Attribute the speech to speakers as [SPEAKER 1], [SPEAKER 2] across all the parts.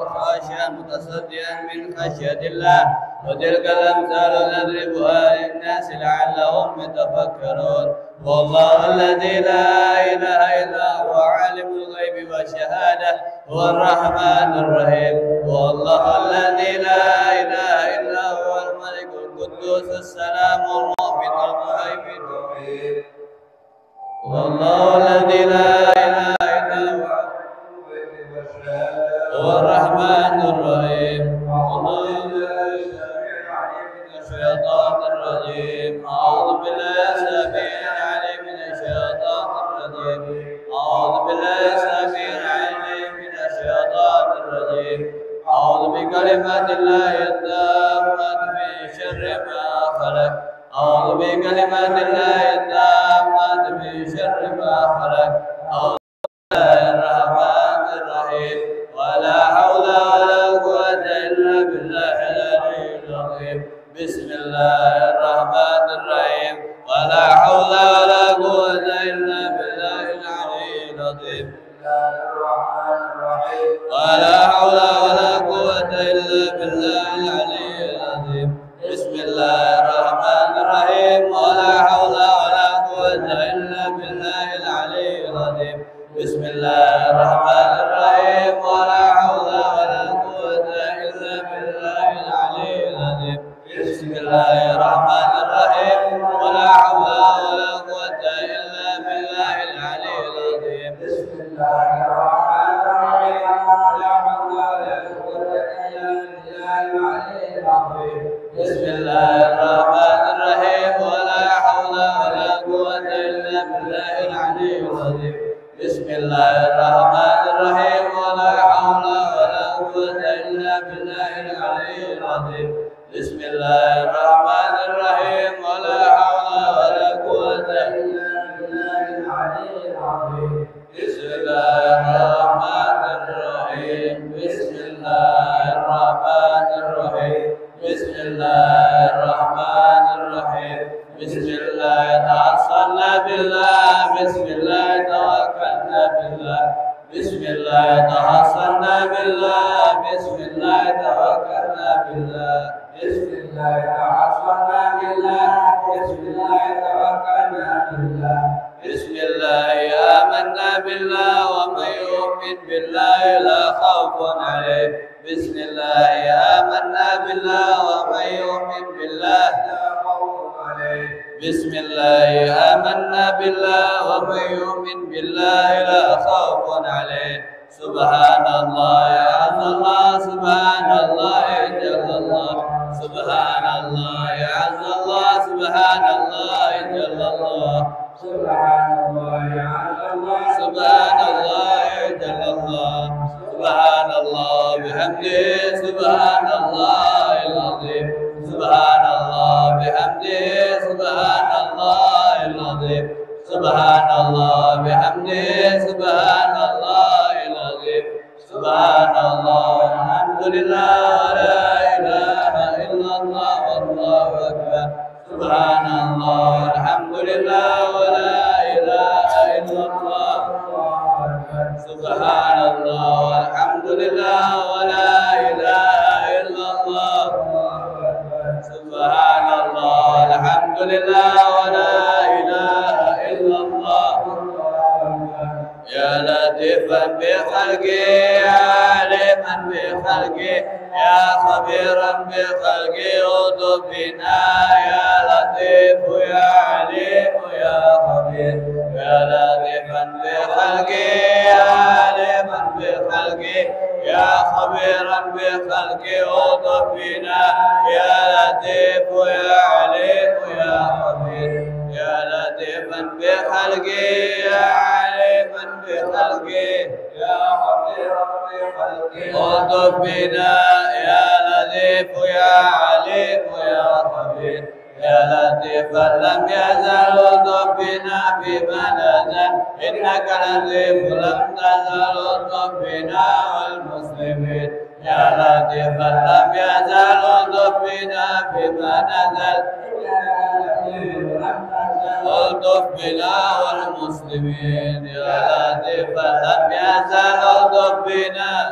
[SPEAKER 1] خاشعا متصديا من خشية الله وتلك الأمثال نضربها للناس لعلهم يتفكرون والله الذي لا إله إلا هو عالم الغيب والشهادة هو الرحمن الرحيم والله الذي لا إله إلا هو الملك القدوس السلام المؤمن المهيمن الرحيم والله الذي لا إله إلا هو الرحمن الرحيم الشيطان الرجيم أعوذ بالله السميع العليم من الشيطان الرجيم أعوذ بالله السميع العليم من الشيطان الرجيم أعوذ بكلمات الله التامة من شر ما خلق أعوذ بكلمات الله التامة من شر ما خلق أعوذ بالله الرحمن الرحيم ولا حول ولا قوة إلا بالله العلي العظيم بسم الله الرحمن الرحيم ولا حول ولا قوة إلا بالله العلي العظيم ولا حول ولا قوة إلا بالله العلي العظيم بسم الله الرحمن الرحيم ولا حول ولا قوة إلا بالله العلي العظيم بسم الله الرحمن الرحيم ولا حول ولا قوة إلا بالله العلي العظيم بسم الله الرحمن الرحيم ولا حول ولا قوة إلا بالله العلي العظيم بسم الله الرحمن الرحيم ولا حول ولا قوة إلا بالله العلي العظيم بسم الله الرحمن الرحيم ولا حول ولا قوة إلا بالله العلي العظيم بسم الله الرحمن الرحيم ولا حول ولا قوة إلا بالله العلي العظيم بسم الله الرحمن الرحيم ولا حول ولا قوة إلا بالله العلي العظيم بسم الله الرحمن الرحيم بسم الله الرحمن الرحيم بسم الله الرحمن الرحيم بسم الله توكلنا بالله بسم الله توكلنا بالله بسم الله توكلنا بالله بسم الله توكلنا بالله بسم الله توكلنا بالله بسم الله توكلنا بالله بسم الله آمنا بالله ومن يؤمن بالله لا خوف عليه بسم الله آمنا بالله ومن يؤمن بالله لا خوف عليه بسم الله آمنا بالله ومن يؤمن بالله لا خوف عليه سبحان الله عز الله سبحان الله جل الله سبحان الله عز الله سبحان الله جل الله سبحان الله عز الله سبحان الله جل الله سبحان الله بحمده سبحان الله العظيم سبحان الله بحمده سبحان الله العظيم سبحان الله بحمده سبحان الله العظيم سبحان الله الحمد لله لا إله إلا الله والله أكبر سبحان الله الحمد لله ولا إله إلا الله سبحان الله والحمد لله ولا إله إلا الله سبحان الله الحمد لله ولا إله إلا الله يا لطيفا بخلقه يا عليما بخلقه يا خبيرا بخلقه اغضب بنا يا لطيف يا عليم يا خبير يا لطيفا بخلقه يا عليما بخلقه يا خبيرا بخلقه اغضب بنا يا لطيف يا عليم يا خبير يا لطيفا بخلقه يا عليما بخلقه يا خبيرا بخلقه اغضب بنا يا لطيف يا عليم يا خبير يا لطيفا لم يزل اغضب بنا فيما نزل انك لطيف لم تزل اغضب بنا والمسلمين يا لطيفا لم يزل اغضب بنا فيما نزل اغضب بنا والمسلمين يا لطيفا لم يزل اغضب بنا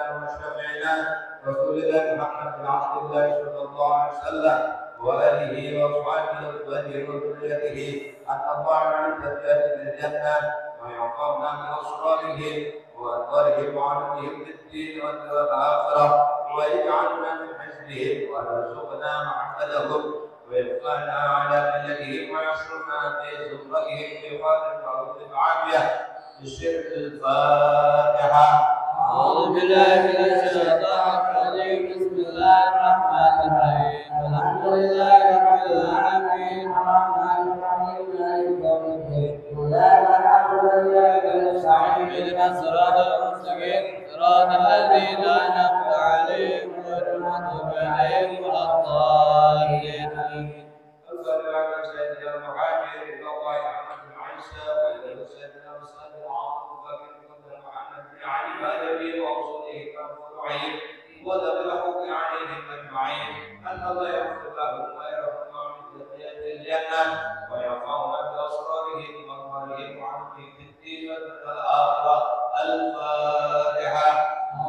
[SPEAKER 2] لنا وشفيعنا رسول الله محمد بن عبد الله صلى الله عليه وسلم وآله وأصحابه وأزواجه وذريته أن الله عن الدجال في الجنة ويعفونا من أسرارهم وأنوارهم وعلمهم في الدين والآخرة ويجعلنا من حزبهم ويرزقنا محمدهم ويبقانا على ملتهم ويحشرنا في زمرتهم في خاتم المعروف العافية بشرك الفاتحة.
[SPEAKER 1] أعوذ بالله من الشيطان الرجيم بسم الله الرحمن الرحيم الحمد لله رب العالمين الرحمن الرحيم مالك يوم الدين إياك نعبد وإياك نستعين اهدنا الصراط المستقيم صراط الذين أنعمت عليهم غير المغضوب عليهم ولا الضالين آمين.
[SPEAKER 2] صلى على سيدنا المهاجر إلى الله محمد بن عيسى وإلى سيدنا مسعود بن عمرو وكذا محمد بن علي وآله وأصوله وفروعهم وذبحوا عليهم أجمعين أن الله يغفر لهم ويرحمهم من ذرية الجنة ويرفعهم بأسرارهم وأموالهم وعنهم في الدين والآخرة. الفاتحة.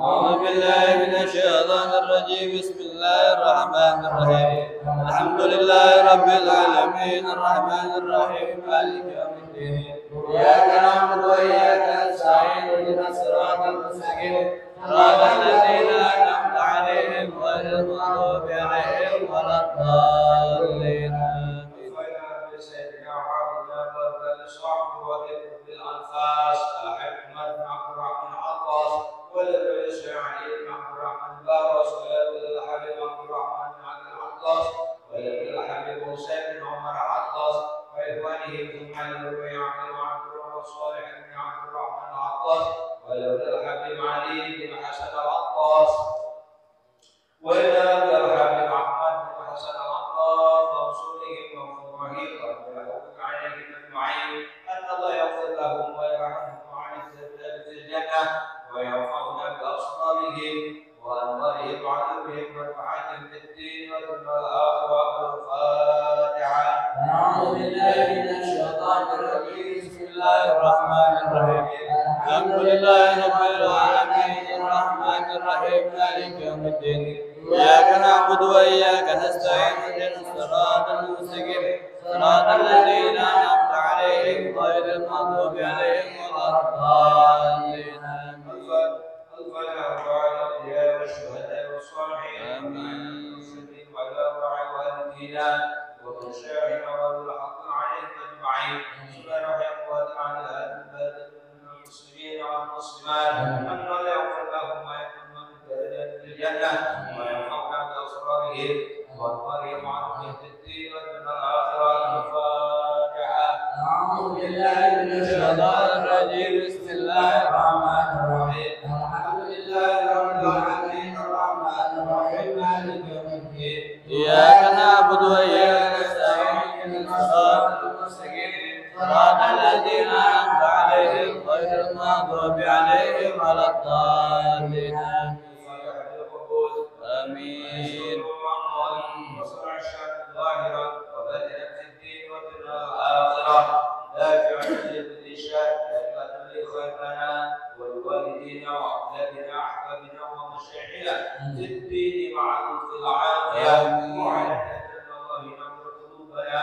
[SPEAKER 1] أعوذ بالله من الشيطان الرجيم بسم الله الرحمن الرحيم الحمد لله رب العالمين الرحمن الرحيم مالك يوم الدين إياك نعبد وإياك نستعين اهدنا الصراط المستقيم صراط الذين أنعمت عليهم غير المغضوب عليهم ولا الضالين آمين.
[SPEAKER 2] سيدنا وحبيبنا وكان صاحبه وذكر بالأنفاس الحكمة بن عبد الرحمن عطاس ولد إسماعيل بن عبد الرحمن بارس ولد الحبيب عبد الرحمن بن عبد العطاس ولد الحبيب حسين بن عمر عطاس وإخوانه ثم الربيع بن عبد الرحمن صالح بن عبد الرحمن عطاس ولد الحبيب علي بن حسن العطاس ولد الحبيب أحمد بن حسن العطاس ورسولهم وفروعهم عليهم أجمعين أن الله يغفر لهم ويرحمهم عن الزلزال في الجنة ويرفعنا بأصحابهم وأنوارهم وعلومهم ورفعتهم في الدين والآخرة. الفاتحة.
[SPEAKER 1] أعوذ بالله من الشيطان الرجيم بسم الله الرحمن الرحيم الحمد لله رب العالمين الرحمن الرحيم مالك يوم الدين إياك نعبد وإياك نستعين اهدنا الصراط المستقيم صراط الذين أنعمت عليهم غير المغضوب عليهم ولا الضالين آمين.
[SPEAKER 2] الفاتحة وعلى الأنبياء والشهداء والصالحين
[SPEAKER 1] آمين.
[SPEAKER 2] والمرسلين وعلى والدينا ومن شاهد والحق عليهم أجمعين. سبحان ربك وتعالى المسلمين والمسلمات أن لا يغفر لهم ما يكون من درجات الجنة وينفعنا بأسرارهم وأنوارهم عنهم في الدين والآخرة. الفاتحة.
[SPEAKER 1] أعوذ بالله من الشيطان الرجيم بسم الله الرحمن الرحيم الحمد لله رب العالمين الرحمن الرحيم مالك يوم الدين إياك نعبد وإياك نستعين اهدنا الصراط المستقيم صراط الذين أنعمت عليهم غير المغضوب عليهم ولا الضالين آمين.
[SPEAKER 2] والوالدين وأولادنا أحبابنا ومشايخنا في الدين معروف العافية وعلى أن الله ينور قلوبنا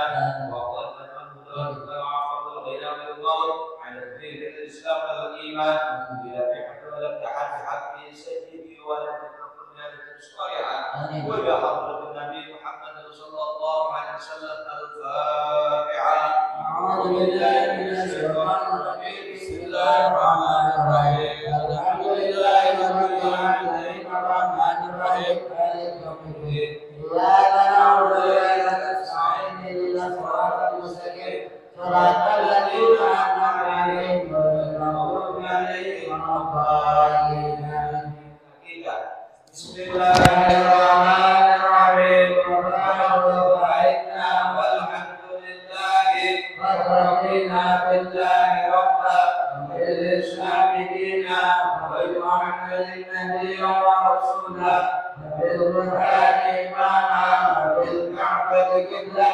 [SPEAKER 2] وقلبنا الهدى والعفو والغنى والموت على الدين الإسلام والإيمان بلا حق ولا تحت حق سيدي ولا تكرمنا لتشكرها وبحضرة النبي محمد صلى الله عليه وسلم. الفاتحة.
[SPEAKER 1] أعوذ بالله من الشيطان الرجيم بسم الله الرحمن الرحيم الحمد لله رب العالمين الرحمن الرحيم مالك يوم الدين إياك نعبد وإياك نستعين اهدنا الصراط المستقيم صراط الذين أنعمت عليهم غير المغضوب عليهم ولا الضالين.
[SPEAKER 2] بسم الله الرحمن الرحيم. والحمد لله
[SPEAKER 1] رضينا بالله ربا وبالإسلام دينا وبمحمد نبيا ورسولا وبالقرآن إماما وبالكعبة قبلة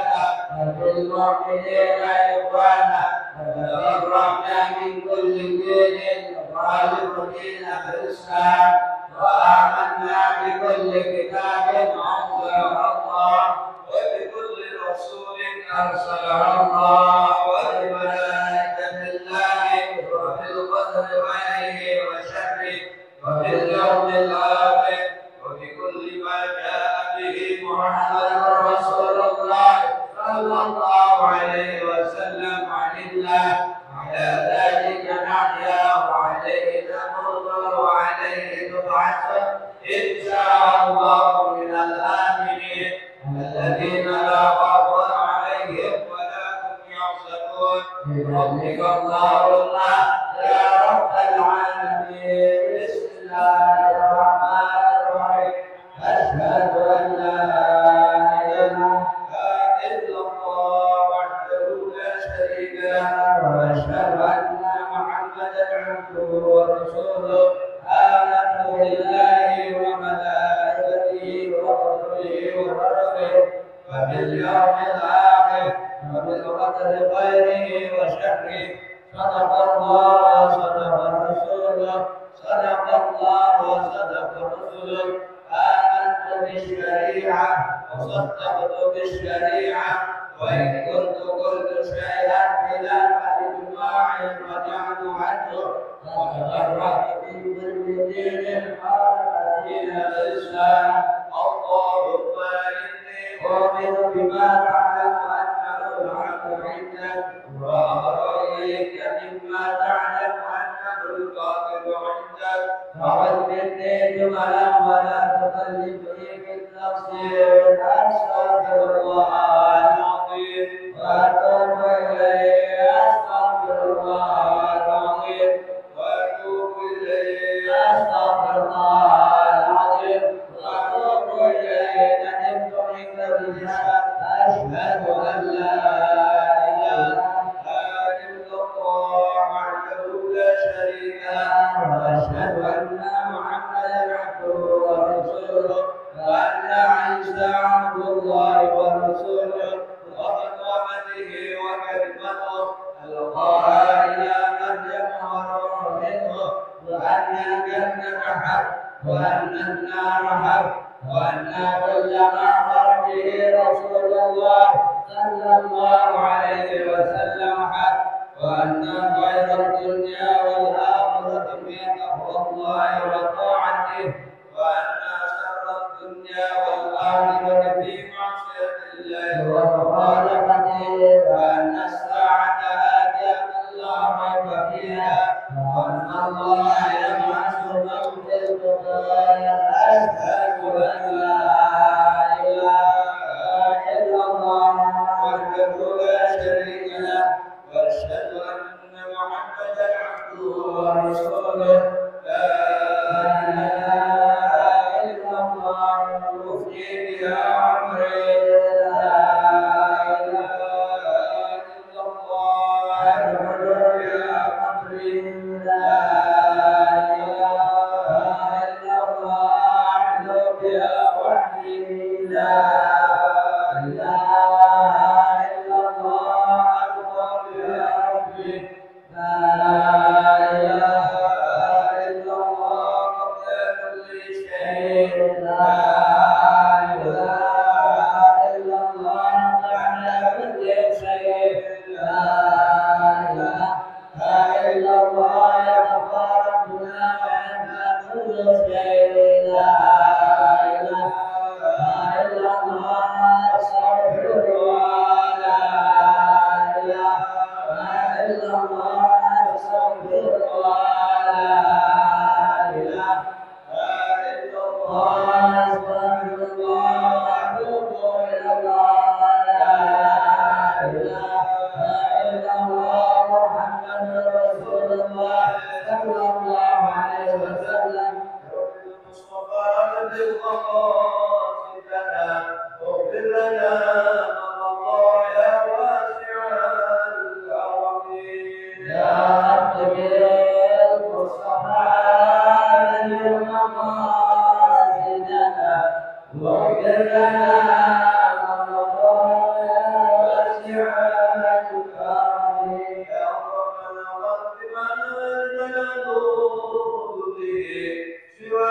[SPEAKER 1] وبالمؤمنين إخوانا وتبرأنا من كل دين وخالف دين الإسلام وآمنا بكل كتاب أنزله الله
[SPEAKER 2] وبكل رسول
[SPEAKER 1] أرسله الله وبملائكة الله وبالقدر خيره وشره وباليوم الآخر وبكل ما جاء به محمد رسول الله صلى الله عليه وسلم عن الله على ذلك نحيا وعليه نموت وعليه نبعث إن شاء الله من الآمنين الذين لا خوف عليهم
[SPEAKER 2] ولا هم يحزنون
[SPEAKER 1] بربك اللهم يا رب العالمين بسم الله الرحمن الرحيم أشهد أن لا إله
[SPEAKER 2] إلا الله وحده لا شريك له
[SPEAKER 1] وأشهد أن محمدا عبده ورسوله آمنت بالله وملائكته وكتبه ورسله وباليوم الآخر وبالقدر خيره وشره صدق الله وصدق رسوله صدق الله وصدق رسوله آمنت بالشريعة وصدقت بالشريعة وإن كنت قلت شيئا خلاف إجماع رجعت عنه وتبرأت من كل دين خالف دين الإسلام
[SPEAKER 2] اللهم إني
[SPEAKER 1] أؤمن بما تعلم أنه الحق عندك وأبرأ إليك مما تعلم أنه الباطل عندك فخذ مني جملا ولا تكلفني من نفسي أستغفر الله العظيم وأتوب إليه أستغفر الله العظيم
[SPEAKER 2] وأتوب إليه
[SPEAKER 1] أستغفر الله العظيم وأتوب إليه ندمت من ذنبها أشهد أن لا إله
[SPEAKER 2] إلا الله وحده لا شريك له
[SPEAKER 1] وأشهد أن محمدا عبده ورسوله وأن عيسى عبد الله ورسوله
[SPEAKER 2] وبقامته وكلمته
[SPEAKER 1] ألقاها إلى مريم وروح منه وأن الجنة حق وأن النار حق وأن كل ما أمر به رسول الله صلى الله عليه وسلم حق وأن خير الدنيا والآخرة في تقوى الله وطاعته
[SPEAKER 2] وأن شر الدنيا
[SPEAKER 1] والآخرة في معصية الله ومخالفته وأن الساعة آتية لا ريب فيها وأن الله يبعث من في القبور أشهد أن لا إله إلا الله وحده لا شريك له
[SPEAKER 2] وأشهد أن محمدا عبده
[SPEAKER 1] ورسوله لا إله إلا الله مفتي بها عمري لا إله إلا الله أدخل بها قبري لا إله إلا الله أحلو بها وحدي لا إله إلا الله أرضى بها ربي لا إله إلا الله قبل كل شيء لا إله إلا الله بعد كل شيء لا إله إلا الله يبقى ربنا ويبقى كل شيء لا إله إلا الله أستغفر الله لا إله إلا الله أستغفر الله لا إله إلا الله أستغفر الله وأتوب إلى الله لا إله إلا الله محمد رسول الله صلى الله عليه وسلم
[SPEAKER 2] المصطفى بالقصائد لنا واغفر لنا مضى يا واسع الكرم
[SPEAKER 1] يا رب بالمصطفى للمقاصدنا واغفر لنا مضايا واسع الكرم
[SPEAKER 2] يا ربنا قد من جلال به سوى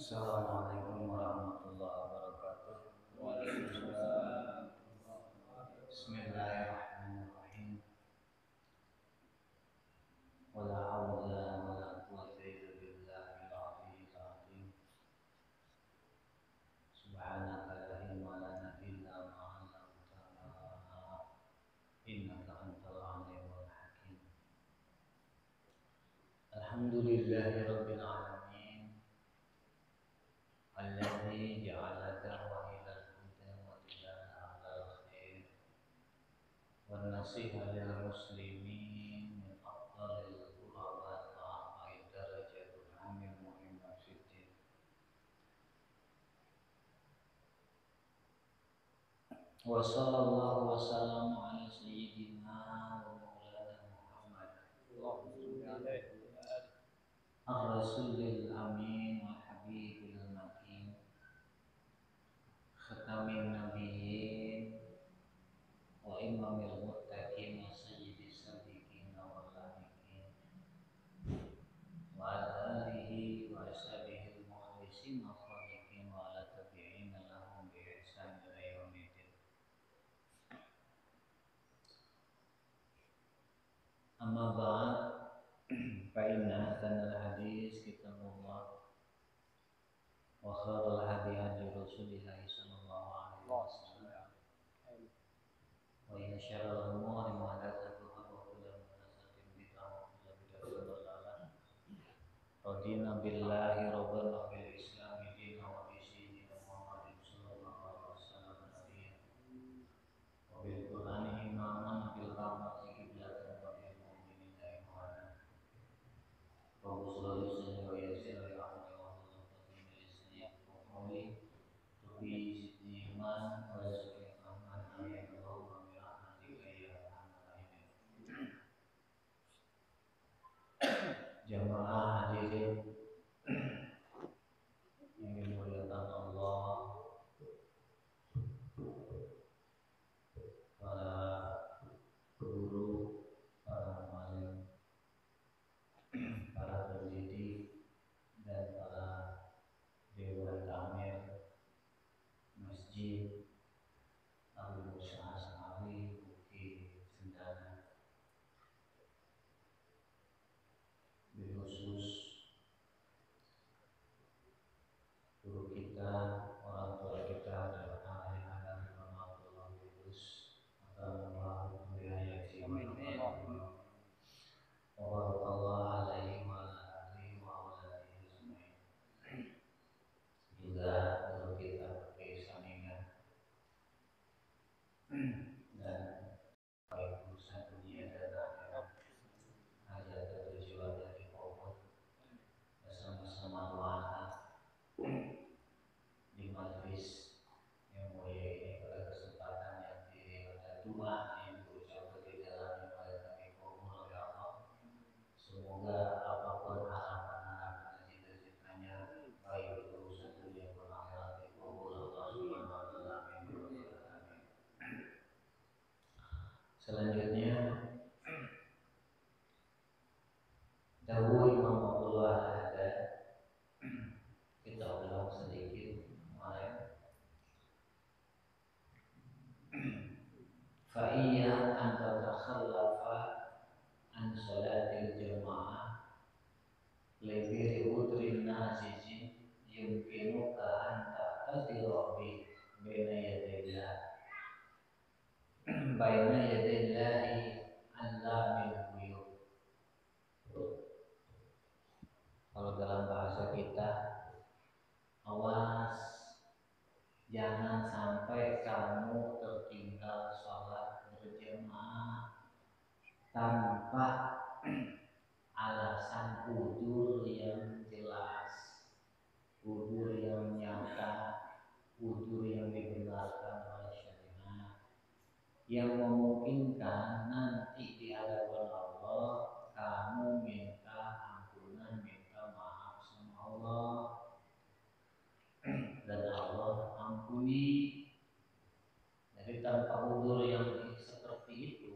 [SPEAKER 3] Assalamualaikum warahmatullahi wabarakatuh.
[SPEAKER 1] Waalaikumsalam.
[SPEAKER 3] Bismillahirrahmanirrahim. Wala haula wala quwwata illa billahil aliyyil azim. Subhanaka la ilma lana illa ma 'allamtana innaka antal alimul hakim. Alhamdulillahirabbil alamin. Alladzi ja'ala da'wa ilal huda wa tilana 'alal khair wa nasiha lil muslimin min afdalil qurbat wa a'lai darajatul hamil muhimmin fiddin wa sallallahu wa sallama ala sayyidina wa maulana Muhammad ar-rasulil amin wal habibil makin khatamin nabiyyin wa imamil muttaqin wa sayyidis sabiqin wal lahiqin wa ala alihi wa ashabihi al-mukhlisin wa khaliqin wa ala tabi'in lahum bi ihsan ila yaumiddin. Amma ba'd, fa inna ahsanal hadis kitabullah wa khairal hadi hadi Rasulillah sallallahu alaihi wasallam wa inna syarral umuri muhdatsatuha wa kullu muhdatsatin bid'ah wa kullu bid'atin dhalalah. Radina billahi rabban wa bil islam dinan wa bi sayyidina Muhammadin sallallahu alaihi wasallam nabiyyan wa bil qur'ani imaman wa bil qamati qiblatan wa bil mu'minina imana. Rabbus sallallahu wa yassir li amri wa hlul 'uqdatam min lisani yafqahu qawli. Rabbi zidni iman wa rizqni fahman amin Allahumma bi rahmatika ya arhamar rahimin. Jamaah hadirin yang dimuliakan Allah, para guru, para muallim, para pendidik, dan para dewan tamir masjid Abu Musa As'ari Bukit Sendana, khusus Dawuh Imam Abdullah ada kita ulang sedikit kemarin. Fa iya an tatakhallafa an sholatil jamaah lebih udrin nasijin yumkinuka an ta'tadira bi baina yadillah baina yadillahi allamil ghuyub. Kalau dalam bahasa kita, awas jangan sampai kamu tertinggal sholat berjamaah tanpa alasan udzur yang jelas, udzur yang nyata, udzur yang dibenarkan oleh syariat, yang memungkinkan nanti di hadapan Allah kamu minta ampunan, minta maaf sama Allah, dan Allah ampuni. Jadi tanpa udzur yang seperti itu,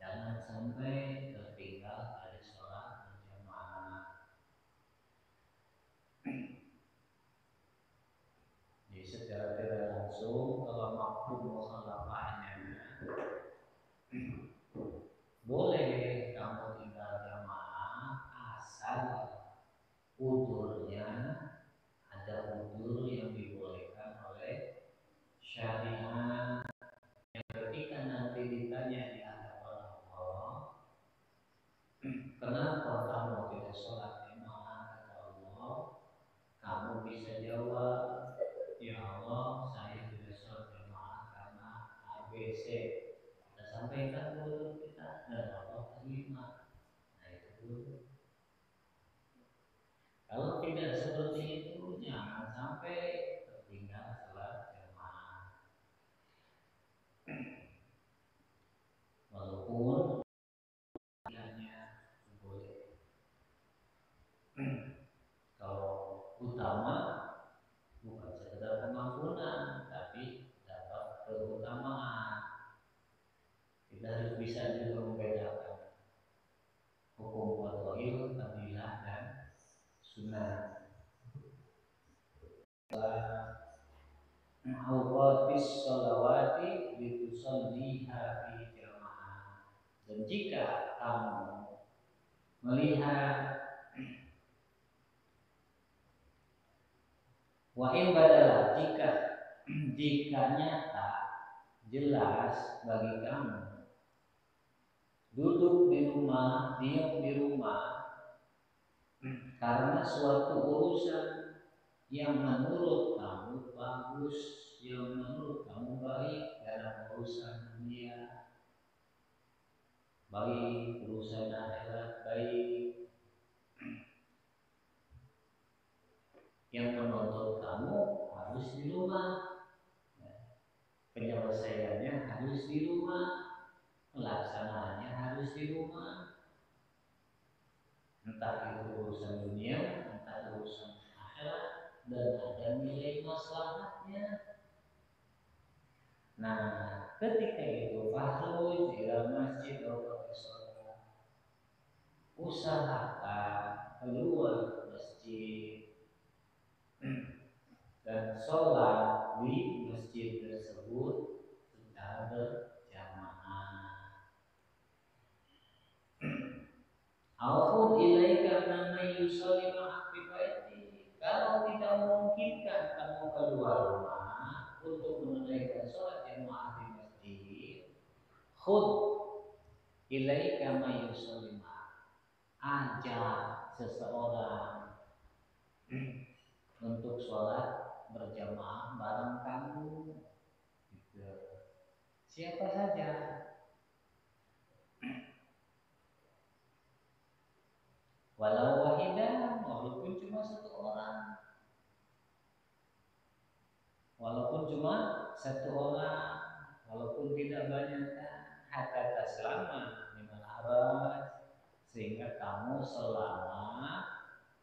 [SPEAKER 3] jangan sampai tertinggal dari sholat berjamaah. Jadi secara tidak langsung kalau mafhum mukhalafahnya boleh kamu tinggal jamaah asal udzurnya ada udzur yang dibolehkan oleh syariat. Yang ketika nanti ditanya di hadapan Allah, kenapa kamu tidak sholat jamaah, kata Allah, kamu bisa jawab, ya Allah, saya tidak sholat jamaah karena ABC. Kita sampaikan dulu kita dan Allah terima. Nah itu dulu. Kalau tidak seperti itu, jangan sampai tertinggal sholat jamaah. Walaupun hanya boleh. Kalau utama bukan sekedar pengampunan, tapi dapat keutamaan. Kita harus bisa juga membedakan hukum fardhu, fadilah dan sunnah. Awqatis sholawati litusalliha fi jamaah. Dan jika kamu melihat wa in badala, jika nyata jelas bagi kamu duduk di rumah, diam di rumah karena suatu urusan yang menurut kamu bagus, yang menurut kamu baik dalam urusan dunia, baik urusan akhirat, baik yang menuntut kamu harus di rumah, penyelesaiannya harus di rumah, pelaksanaannya harus di rumah, entah itu urusan dunia, entah urusan akhirat, dan ada nilai maslahatnya. Nah, ketika itu fahruj ila masjid atau sholat, usahakan keluar masjid dan sholat di masjid tersebut secara berjamaah. Aufud ilaika man yusalli ma'ak fi baiti. Kalau tidak memungkinkan kamu keluar rumah untuk menunaikan sholat jamaah di masjid, khud ilaika man yusalli ma'ak. Ajak seseorang untuk sholat berjamaah bareng kamu. Gitu. Siapa saja. Walau wahidah, walaupun cuma satu orang, walaupun cuma satu orang, walaupun tidak banyak, hatta taslama minal haraj, sehingga kamu selamat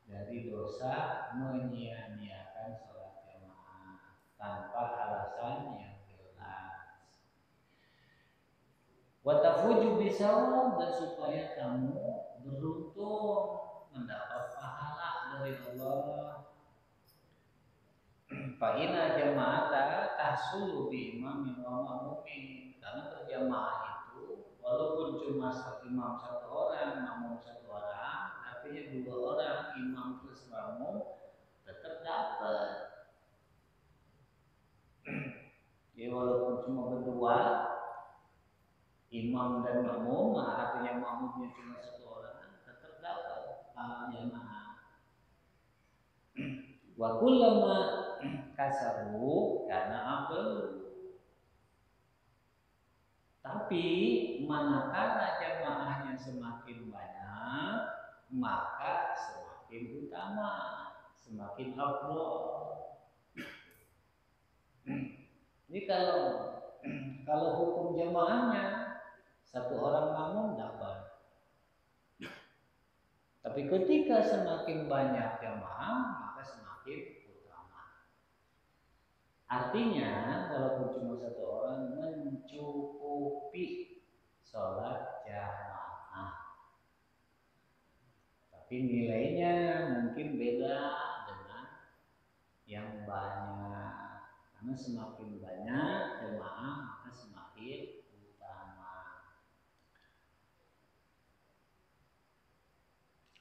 [SPEAKER 3] dari dosa menyia-nyiakan sholat jamaah tanpa alasan yang jelas. Watafuju bisawab, dan supaya kamu beruntung inna jama'ata tahsulu bi imamin wa ma'mumin. Karena berjamaah itu walaupun cuma imam satu orang, makmum satu orang, artinya 2 orang, imam plus makmum tetap dapat. Jadi walaupun cuma berdua, imam dan makmum, artinya makmumnya cuma 1 orang, tetap dapat jamaah. Wa kullama kasaru karena afdal. Tapi manakala jamaahnya semakin banyak, maka semakin utama, semakin afdal. Ini kalau hukum jamaahnya 1 orang makmum dapat. Tapi ketika semakin banyak jamaah, maka semakin utama. Artinya, walaupun cuma 1 orang mencukupi sholat jamaah. Tapi nilainya mungkin beda dengan yang banyak. Karena semakin banyak jamaah, maka semakin utama.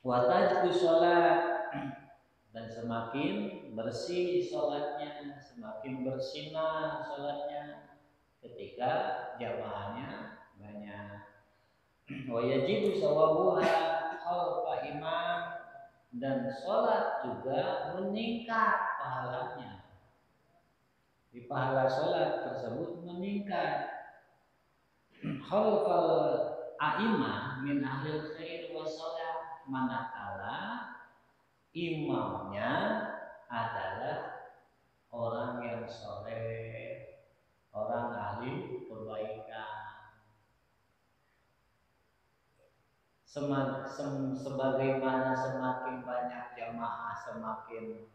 [SPEAKER 3] Watajku sholat, dan semakin bersih sholatnya, semakin bersinar sholatnya ketika jamaahnya banyak. Wa yajibu sawabuha khalfa imam, dan sholat juga meningkat pahalanya. Di pahala sholat tersebut meningkat. Khalfal a'imah min ahlil khair wa sholat, manakala imamnya adalah orang yang soleh, orang ahli kebaikan. Sebagaimana semakin banyak jamaah semakin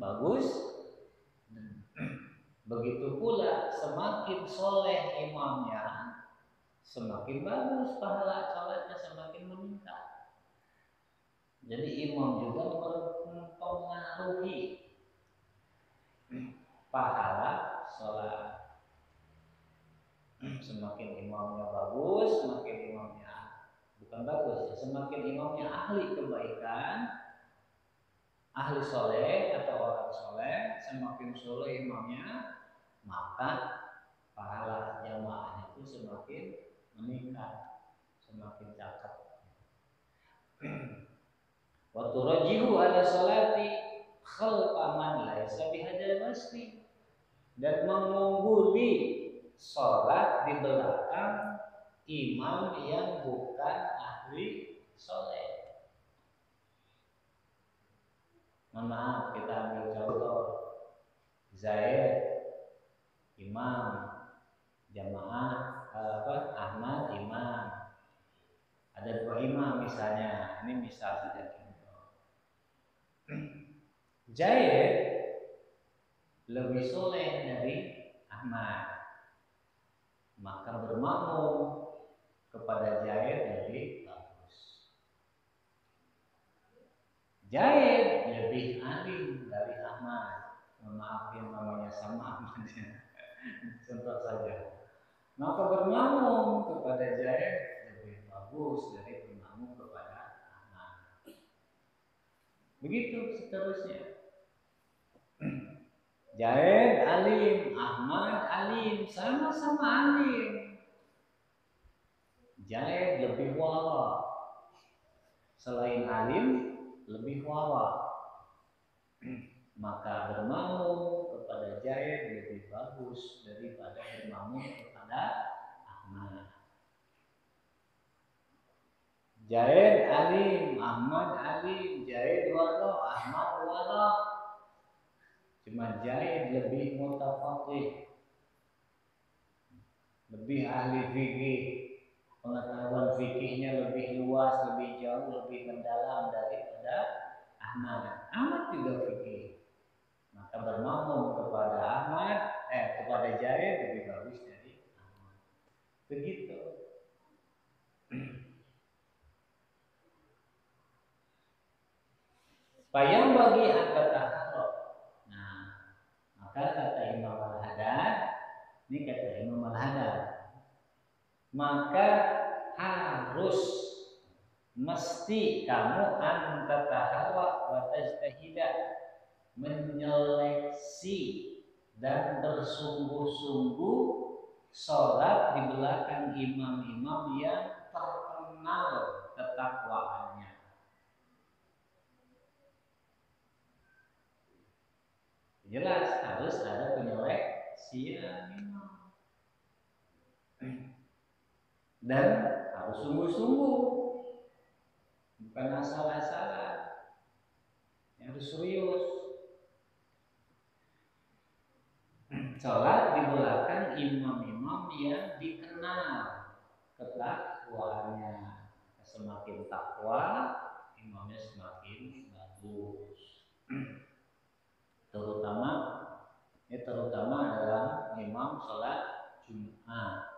[SPEAKER 3] bagus, begitu pula semakin soleh imamnya semakin bagus, pahala sholatnya semakin meningkat. Jadi imam juga mempengaruhi pahala sholat. Semakin imamnya bagus, semakin imamnya bukan bagus ya, semakin imamnya ahli kebaikan, ahli soleh atau orang soleh, semakin soleh imamnya, maka pahala jamaahnya itu semakin meningkat, semakin cakep. Wa turajihu ala salati khalfa man laisa bihadzal wasfi, dan mengungguli sholat di belakang imam yang bukan ahli soleh. Maaf, kita ambil contoh Zaid imam, jamaah Ahmad imam, ada 2 imam misalnya. Ini misal saja contoh. Zaid lebih soleh dari Ahmad, maka bermakmum kepada Zaid lebih bagus. Zaid lebih alim dari Ahmad, maaf yang namanya sama Ahmadnya, contoh saja. Maka bermakmum kepada Zaid lebih bagus dari bermakmum kepada Ahmad. Begitu seterusnya. Zaid alim, Ahmad alim, sama-sama alim. Zaid lebih wara, selain alim lebih wara. Maka bermakmum kepada Zaid lebih bagus daripada bermakmum kepada Ahmad. Zaid alim, Ahmad alim, Zaid wara, Ahmad wara. Cuma Zaid lebih mutafaqih, lebih ahli fikih, pengetahuan fikihnya lebih luas, lebih jauh, lebih mendalam daripada Ahmad. Ahmad juga fikih, maka bermakmum kepada kepada Zaid lebih bagus dari Ahmad. Begitu. Yang bagi angkat taharok. Nah, Ini kata Imam Al-Haddad. Maka harus mesti kamu antatahawa wa tajtahida, menyeleksi dan bersungguh-sungguh sholat di belakang imam-imam yang terkenal ketakwaannya. Jelas harus ada penyeleksian imam dan harus sungguh-sungguh, bukan asal-asalan, harus serius. Sholat di belakang imam-imam yang dikenal ketakwaannya. Semakin takwa, imamnya semakin bagus. Terutama dalam imam sholat Jumat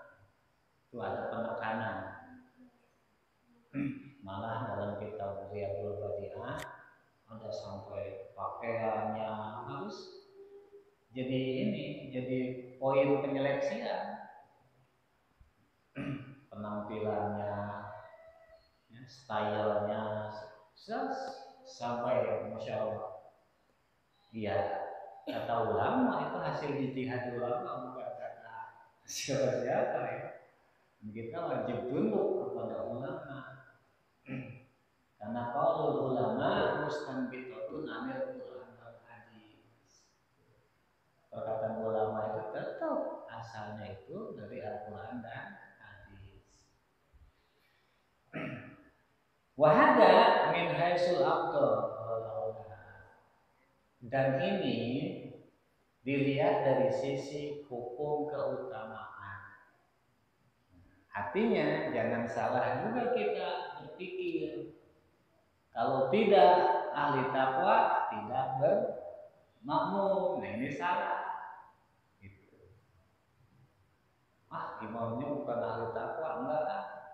[SPEAKER 3] itu ada penekanan. Malah dalam kitab Riyadhul Badi'ah ada sampai pakaiannya harus jadi poin penyeleksian. Penampilannya, ya, stylenya, sampai Masya Allah. Iya, kata ulama itu hasil ijtihad ulama, bukan kata siapa-siapa ya. Kita wajib tunduk kepada ulama. Karena qaulul ulama mustanbitatun anil Qur'an wal hadis. Perkataan ulama itu tetap asalnya itu dari Al-Qur'an dan hadis. Wa hada min haitsul afdal. Dan ini dilihat dari sisi hukum keutamaan. Artinya jangan salah juga kita berpikir kalau tidak ahli takwa tidak bermakmum. Nah ini salah. Gitu. Imamnya bukan ahli takwa,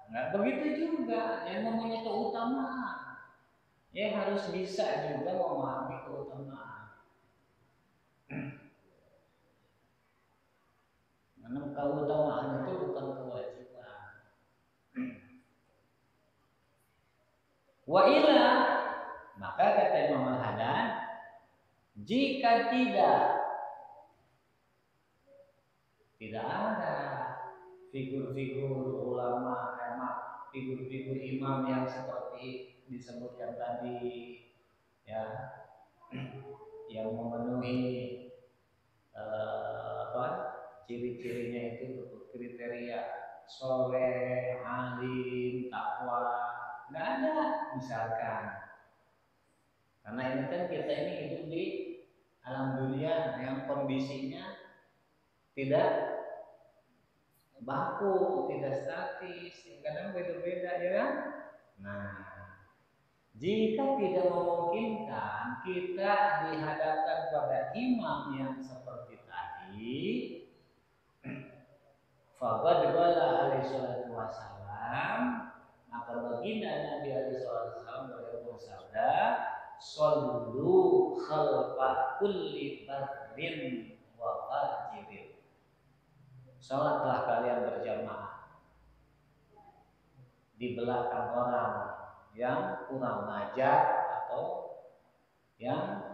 [SPEAKER 3] enggak begitu juga. Yang namanya keutamaan, ya harus bisa juga memahami keutamaan. Karena keutamaan itu bukan kewajiban. Wa ila, maka kata Imam Al-Haddad, jika tidak ada figur-figur ulama, figur-figur imam yang seperti disebutkan tadi, ya, yang memenuhi ciri-cirinya itu kriteria soleh, alim, takwa, nggak ada misalkan. Karena ini kan kita ini hidup di alam dunia yang kondisinya tidak baku, tidak statis, kadang beda-beda ya kan? Nah, jika tidak memungkinkan kita dihadapkan pada imam yang seperti tadi, faqad qala alaihi salatu wasalam, maka baginda Nabi alaihi salatu wasalam beliau bersabda, "Shallu khalfa kulli barrin wa fajirin." Salatlah kalian berjamaah di belakang orang yang kurang ajar atau yang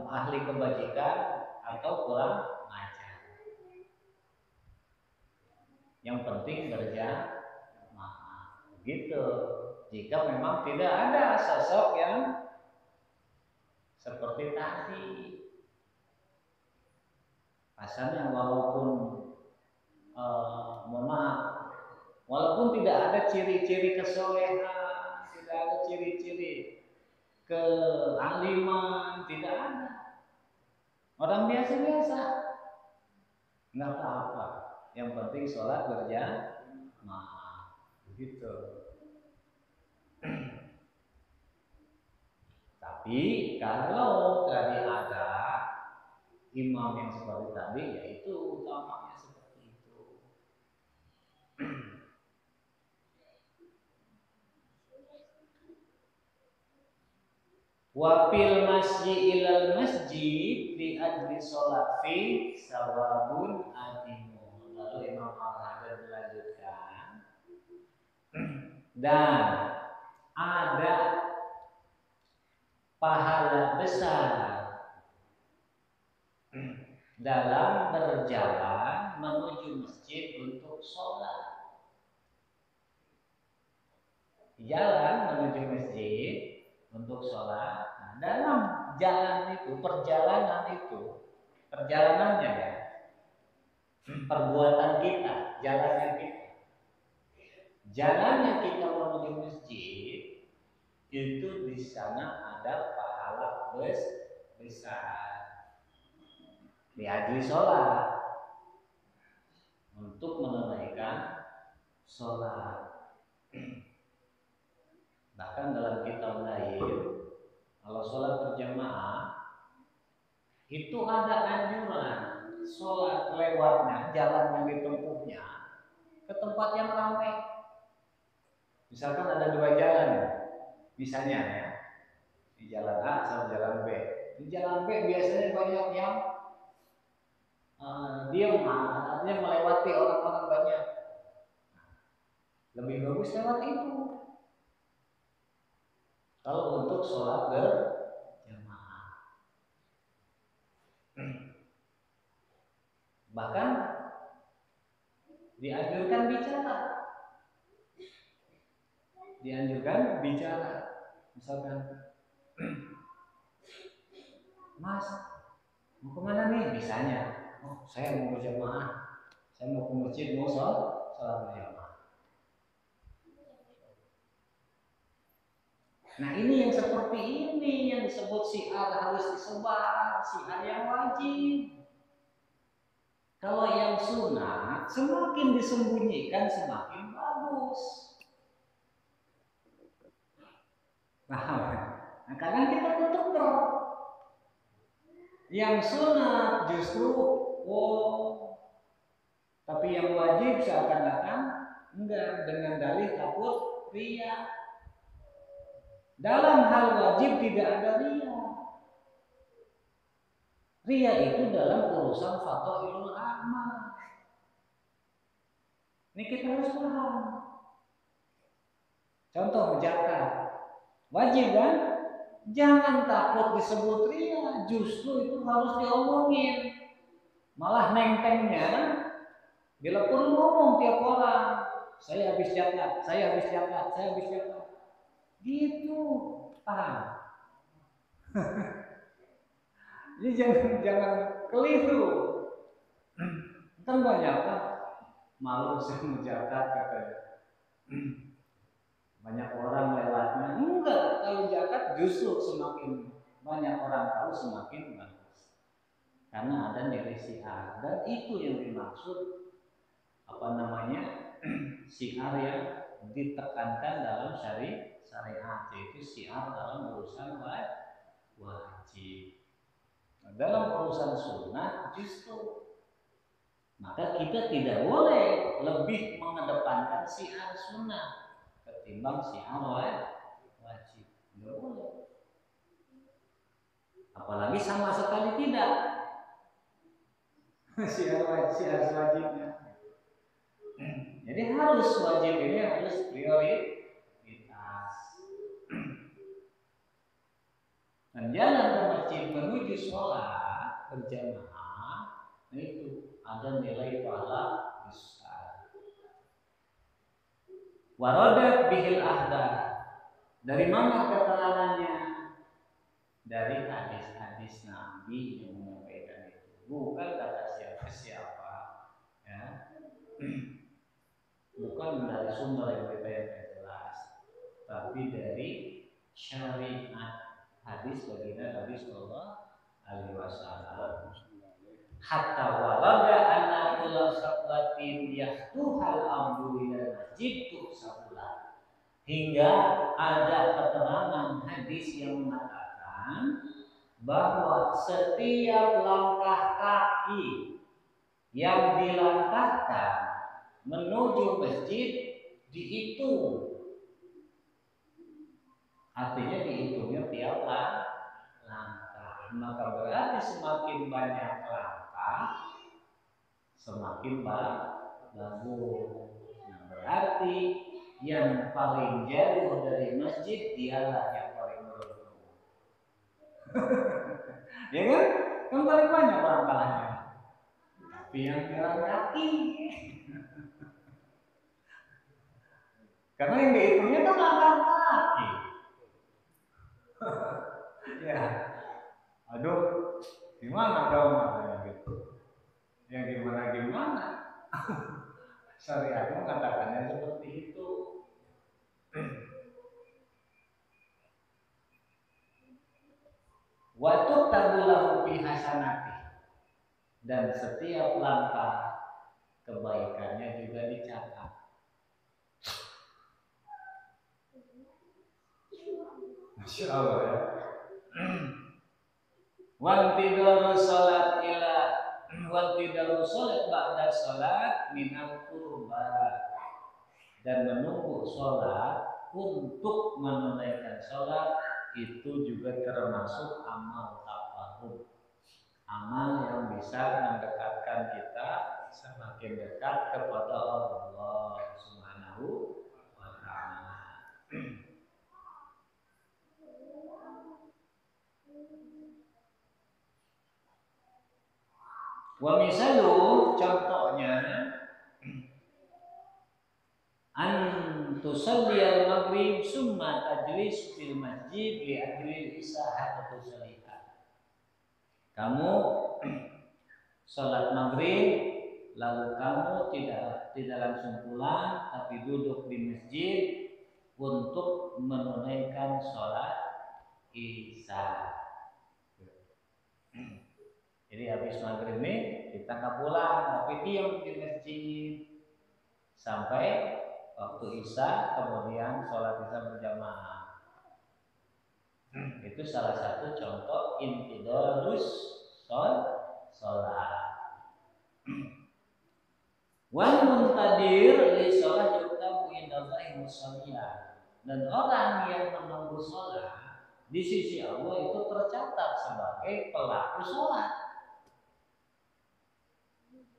[SPEAKER 3] ahli kebajikan atau kurang ajar. Yang penting berjamaah. Gitu. Jika memang tidak ada sosok yang seperti tadi, pasalnya walaupun tidak ada ciri-ciri kesolehan, tidak ada ciri-ciri kealiman, tidak ada. Orang biasa-biasa, nggak apa-apa. Yang penting sholat berjamaah, begitu. Tapi kalau tadi ada imam yang seperti tadi, yaitu utamanya seperti itu. Wa fil masjid ilal masjid di ajli sholat fi sawabun atimu. Lalu Imam Al-Haddad melanjutkan, dan ada pahala besar dalam berjalan menuju masjid untuk sholat. Jalan menuju masjid untuk sholat. Nah, dalam jalan itu, perjalanannya ya, perbuatan kita, jalannya kita menuju masjid itu di sana ada pahala besar di ajli sholat, untuk menunaikan sholat. Bahkan dalam kitab lain, kalau sholat berjamaah itu ada anjuran sholat lewatnya, jalan yang ditempuhnya ke tempat yang ramai. Misalkan ada 2 jalan, misalnya ya, di jalan A sama jalan B. Di jalan B biasanya banyak yang diam, artinya melewati orang-orang banyak. Lebih bagus lewat itu kalau untuk sholat berjamaah. Bahkan dianjurkan bicara. Misalkan, Mas, mau kemana nih? Misalnya, oh, saya mau berjamaah, saya mau ke masjid, mau sholat berjamaah. Nah, ini yang seperti ini yang disebut syiar harus disebar, syiar yang wajib. Kalau yang sunat semakin disembunyikan semakin bagus. Nah, kadang kita tutup. Yang sunat justru tapi yang wajib seakan-akan enggak, dengan dalih takut riya. Dalam hal wajib tidak ada riya. Riya itu dalam urusan fadhailul amal. Ini kita harus paham. Contoh zakat, wajib kan? Jangan takut disebut riya, justru itu harus diomongin. Malah nentengnya, bila perlu ngomong tiap orang, saya habis zakat. Gitu, paham? Jadi jangan keliru. Kan banyak kan malu saya menjabat katanya. Banyak orang lewatnya. Enggak, kalau zakat justru semakin banyak orang tahu semakin bagus. Karena ada nilai syiar, dan itu yang dimaksud syiar yang ditekankan dalam syariat, yaitu syiar dalam urusan wajib. Nah, dalam urusan sunnah justru maka kita tidak boleh lebih mengedepankan syiar sunnah ketimbang syiar wajib. Tidak boleh. Apalagi sama sekali tidak syiar wajibnya. Jadi harus wajib ini harus prioritas. Dan jalan ke masjid menuju sholat berjamaah itu ada nilai pahala besar. Waradat bihil ahdath. Dari mana keterangannya? Dari hadis-hadis Nabi yang menyampaikan itu, bukan kata siapa-siapa, ya. Bukan dari sumber yang berbeda jelas, tapi dari syariat hadis baginda Nabi Sallallahu Alaihi Wasallam. Hatta warada anna kulla sablatin yahtuhal amdu ila masjid tuhsabulah. Hingga ada keterangan hadis yang mengatakan bahwa setiap langkah kaki yang dilangkahkan menuju masjid dihitung Artinya dihitungnya tiap langkah. Maka berarti semakin banyak langkah, semakin bagus. Nah, berarti yang paling jauh dari masjid dialah yang paling beruntung. Ya kan? Yang paling banyak langkahnya. Tapi yang jalan kaki. Karena yang dihitungnya kan langkah kaki. Ya, aduh, gimana dong katanya gitu? Yang gimana? Syariat mengatakannya seperti itu. Waktu tabulahu fi hasanati, dan setiap langkah kebaikannya juga dicatat. Masya Allah ya. Wantidaru salat ba'da salat minal qurba, dan menunggu salat untuk menunaikan salat itu juga termasuk amal taqarrub, amal yang bisa mendekatkan kita semakin dekat kepada Allah Subhanahu wa ta'ala. Wa misalu, contohnya, an tusalliyal maghrib summa tajlis fil masjid li ajli isahatu salihah. Kamu salat maghrib lalu kamu tidak langsung pulang tapi duduk di masjid untuk menunaikan salat isya. Jadi habis maghrib ini kita nggak pulang tapi diam di masjid sampai waktu isya, kemudian sholat isya berjamaah. Itu salah satu contoh intidarus sholat. Wal muntadir li sholat yuktabu indallahi musalliyah, dan orang yang menunggu sholat di sisi Allah itu tercatat sebagai pelaku sholat.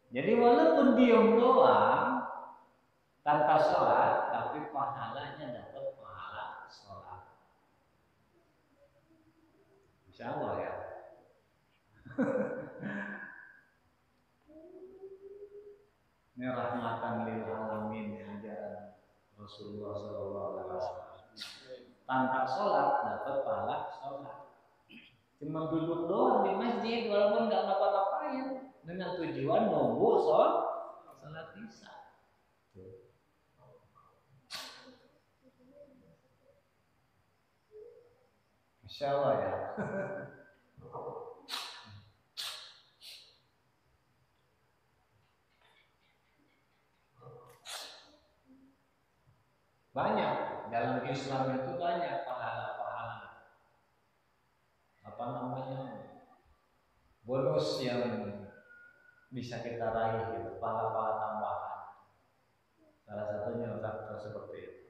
[SPEAKER 3] Jadi walaupun diam doang tanpa sholat, tapi pahalanya dapat pahala sholat. Insya Allah ya. Ini rahmatan lil alamin, ajaran Rasulullah SAW. Tanpa sholat dapat pahala sholat. Cuma duduk doang di masjid walaupun nggak ngapa-ngapain dengan tujuan nunggu sholat isya. Insya Allah ya. Banyak dalam Islam itu banyak pahala-pahala, apa namanya, bonus yang bisa kita raih gitu, pahala-pahala tambahan. Salah satunya seperti itu.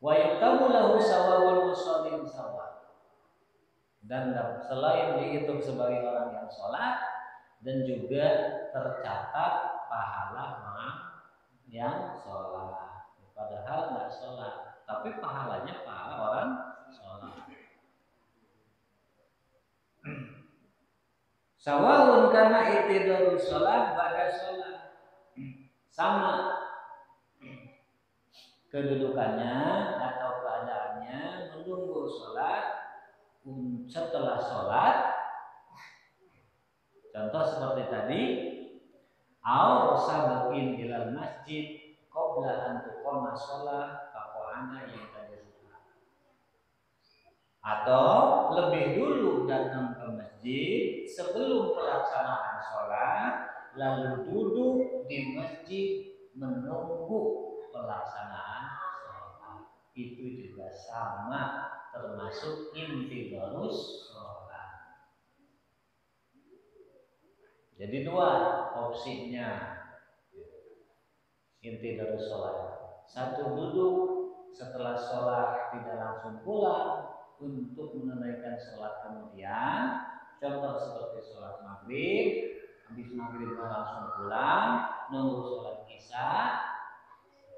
[SPEAKER 3] Wa yuktabu lahu sawabul musallin sawa, dan selain dihitung sebagai orang yang sholat, dan juga tercatat pahala yang sholat. Padahal nggak sholat, tapi pahalanya pahala orang sholat. Sawalun karena itidaru sholat pada sholat, sama kedudukannya atau keadaannya menunggu sholat setelah sholat. Contoh seperti tadi, au sabakin ilal masjid qabla an tuqama shalah faqana yang tadi, atau lebih dulu datang ke masjid sebelum pelaksanaan sholat lalu duduk di masjid menunggu pelaksanaan sholat. Itu juga sama, termasuk intidarus sholat. Jadi dua opsinya inti dari sholat. Satu, duduk setelah sholat tidak langsung pulang untuk menunaikan sholat kemudian. Contoh seperti sholat maghrib, habis maghrib langsung pulang, nunggu sholat isya.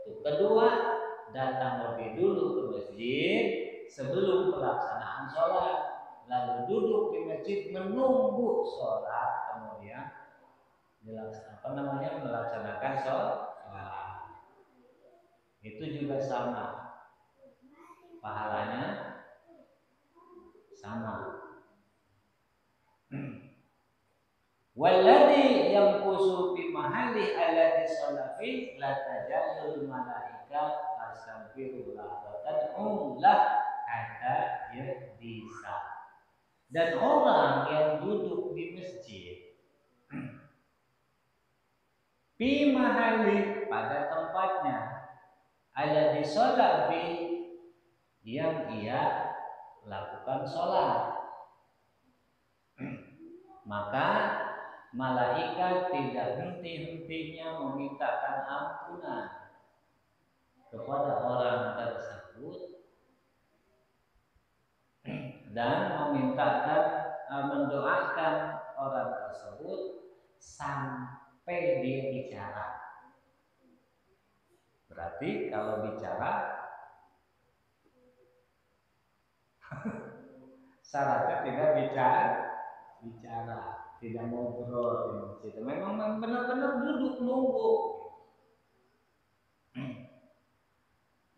[SPEAKER 3] Kedua, datang lebih dulu ke masjid sebelum pelaksanaan sholat, lalu duduk di masjid menunggu sholat kemudian melaksanakan sholat. Itu juga sama, pahalanya sama. Walladhi yanqusu fi mahalli alladhi shalla fi la tajallul malaika astaghfirullah wa tad'ullah hatta yahdisa. Dan orang yang duduk di masjid fi mahalli pada tempatnya alladhi shalla fi yang ia lakukan sholat, maka malaikat tidak henti-hentinya memintakan ampunan kepada orang tersebut dan mendoakan orang tersebut sampai dia bicara. Berarti kalau bicara syaratnya tidak bicara, tidak ngobrol di masjid. Memang benar-benar duduk nunggu.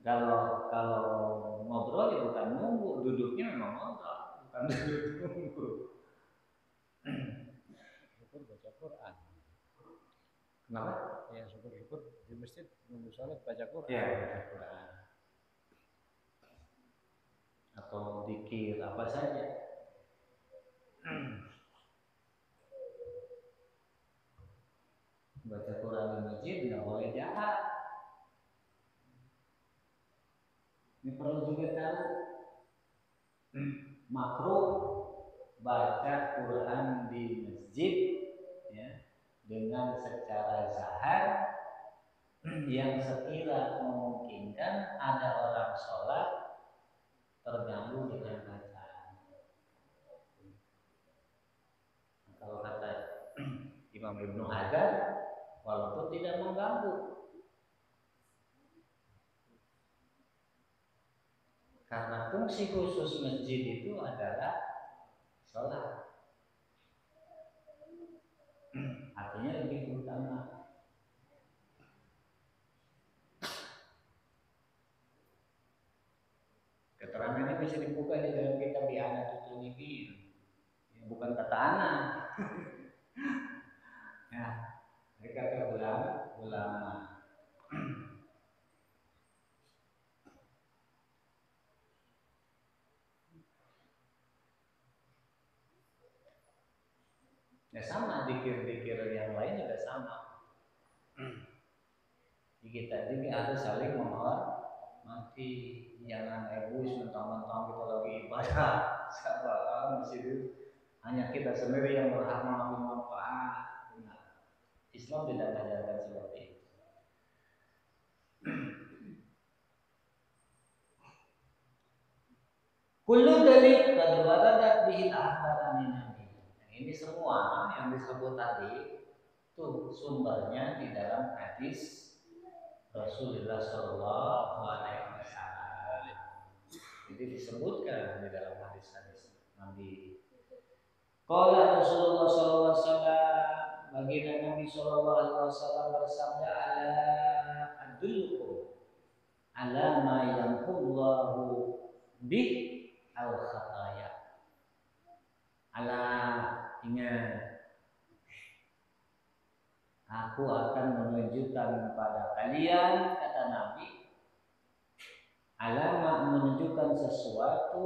[SPEAKER 3] Kalau ngobrol ya bukan nunggu, duduknya memang ngobrol, bukan duduk nunggu.
[SPEAKER 4] Syukur baca Quran.
[SPEAKER 3] Kenapa?
[SPEAKER 4] Ya syukur di masjid nunggu sholat baca Quran.
[SPEAKER 3] Ya, baca Quran. Atau zikir apa saja. Baca Quran di masjid nggak boleh jahat. Ini perlu juga tahu. Makruh baca Quran di masjid ya, dengan secara zahar yang sekira memungkinkan ada orang sholat terganggu dengan bacaan. Kalau kata Imam Ibnu Hajar, walaupun tidak mengganggu, karena fungsi khusus masjid itu adalah sholat, artinya lebih utama. Keterangan ini bisa dibuka di dalam kitab I'anatul Talibin, bukan kata anak. Ya, mereka kata ulama. Ya sama, dikir-dikir yang lain juga sama. Di kita juga harus saling menghormati, jangan egois mentang-mentang kita lagi ibadah. Sabar, di situ hanya kita sendiri yang berhak mengambil manfaat. Nah, Islam tidak mengajarkan seperti itu. Kullu dalil qad waradat bihi al-akhbar min nabi. Ini semua yang disebut tadi itu sumbernya di dalam hadis Rasulullah Shallallahu Alaihi Wasallam. Jadi disebutkan di dalam hadis-hadis Nabi. Qala Rasulullah Shallallahu Alaihi Wasallam, baginda Nabi Shallallahu Alaihi Wasallam bersabda, ala adullukum ala ma yanqullahu bih al khataya. Ala, ingat, aku akan menunjukkan kepada kalian, kata Nabi, alamat menunjukkan sesuatu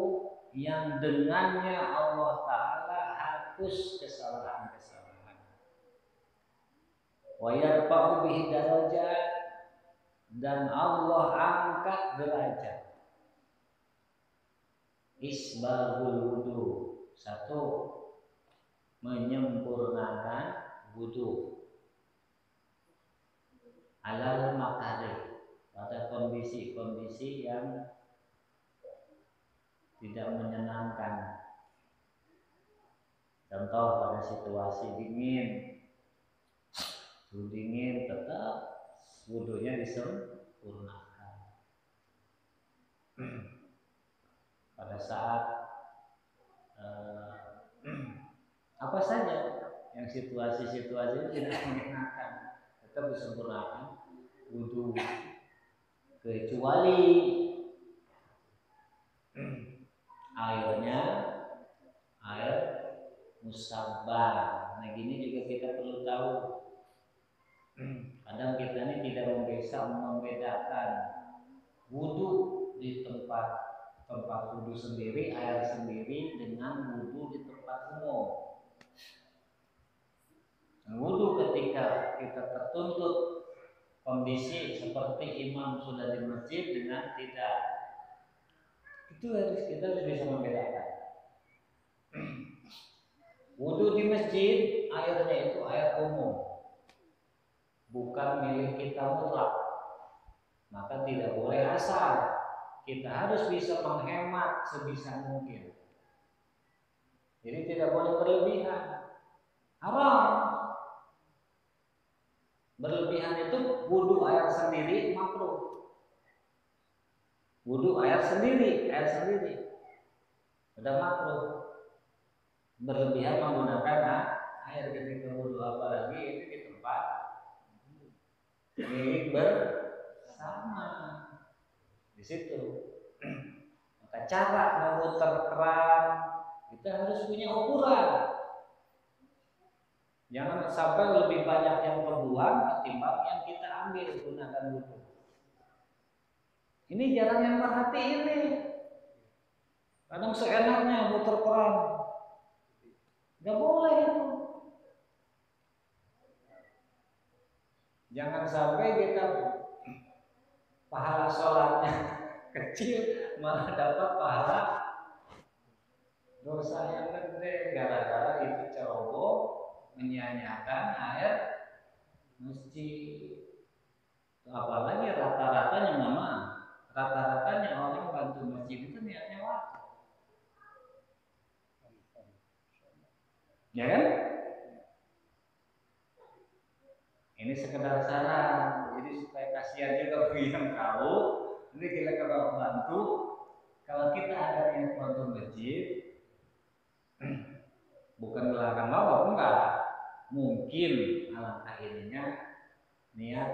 [SPEAKER 3] yang dengannya Allah Ta'ala hapus kesalahan-kesalahan. Wa yarfa'u bihi darajat, dan Allah angkat derajat. Isbahul wudu, satu, menyempurnakan wudu alal makari, pada kondisi-kondisi yang tidak menyenangkan. Contoh pada situasi dingin, suhu dingin tetap wudunya disempurnakan. Pada saat apa saja yang situasi-situasi itu tidak menyenangkan, tetap disempurnakan wudu, kecuali airnya air musabbah. Nah gini juga kita perlu tahu. Kadang kita ini tidak bisa membedakan wudu di tempat wudu sendiri, air sendiri dengan wudu di tempat umum. Wudu ketika kita tertuntut kondisi seperti imam sudah di masjid dengan tidak, itu kita harus bisa membedakan. Wudu di masjid airnya itu air umum, bukan milik kita mutlak, maka tidak boleh asal. Kita harus bisa menghemat sebisa mungkin. Jadi tidak boleh berlebihan, haram. Berlebihan itu wudu air sendiri makruh. Wudu air sendiri sudah makruh. Berlebihan menggunakan air ketika wudu, apalagi itu di tempat milik bersama. Di situ, maka cara memutar keran kita harus punya ukuran. Jangan sampai lebih banyak yang terbuang ketimbang yang kita ambil gunakan wudu. Ini jarang yang perhatiin nih. Kadang seenaknya muter keran. Gak boleh itu. Jangan sampai kita pahala sholatnya kecil malah dapat pahala dosa yang gede gara-gara itu ceroboh menyia-nyiakan air masjid. Apalagi rata-ratanya orang bantu masjid itu niatnya wakaf. Ya kan? Ini sekedar saran, jadi supaya kasihan juga bagi yang tahu. Nanti kita kalau bantu, kalau kita ada yang bantu masjid, bukan melarang wakaf, enggak. Mungkin alangkah ininya niat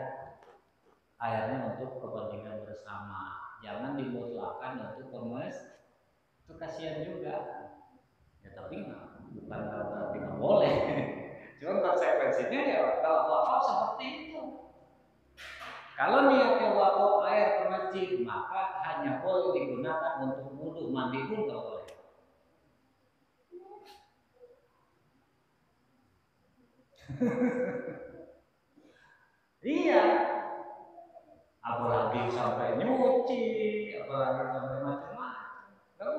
[SPEAKER 3] airnya untuk kepentingan bersama, jangan dimutlakkan untuk kemas. Itu kasihan juga. Ya tapi bukan berarti nggak boleh. Cuma konsekuensinya ya kalau wakaf seperti itu. Kalau niatnya wakaf air ke masjid, maka hanya boleh digunakan untuk wudu, mandi pun nggak boleh. Iya. Apalagi sampai nyuci, apalagi sampai macam-macam.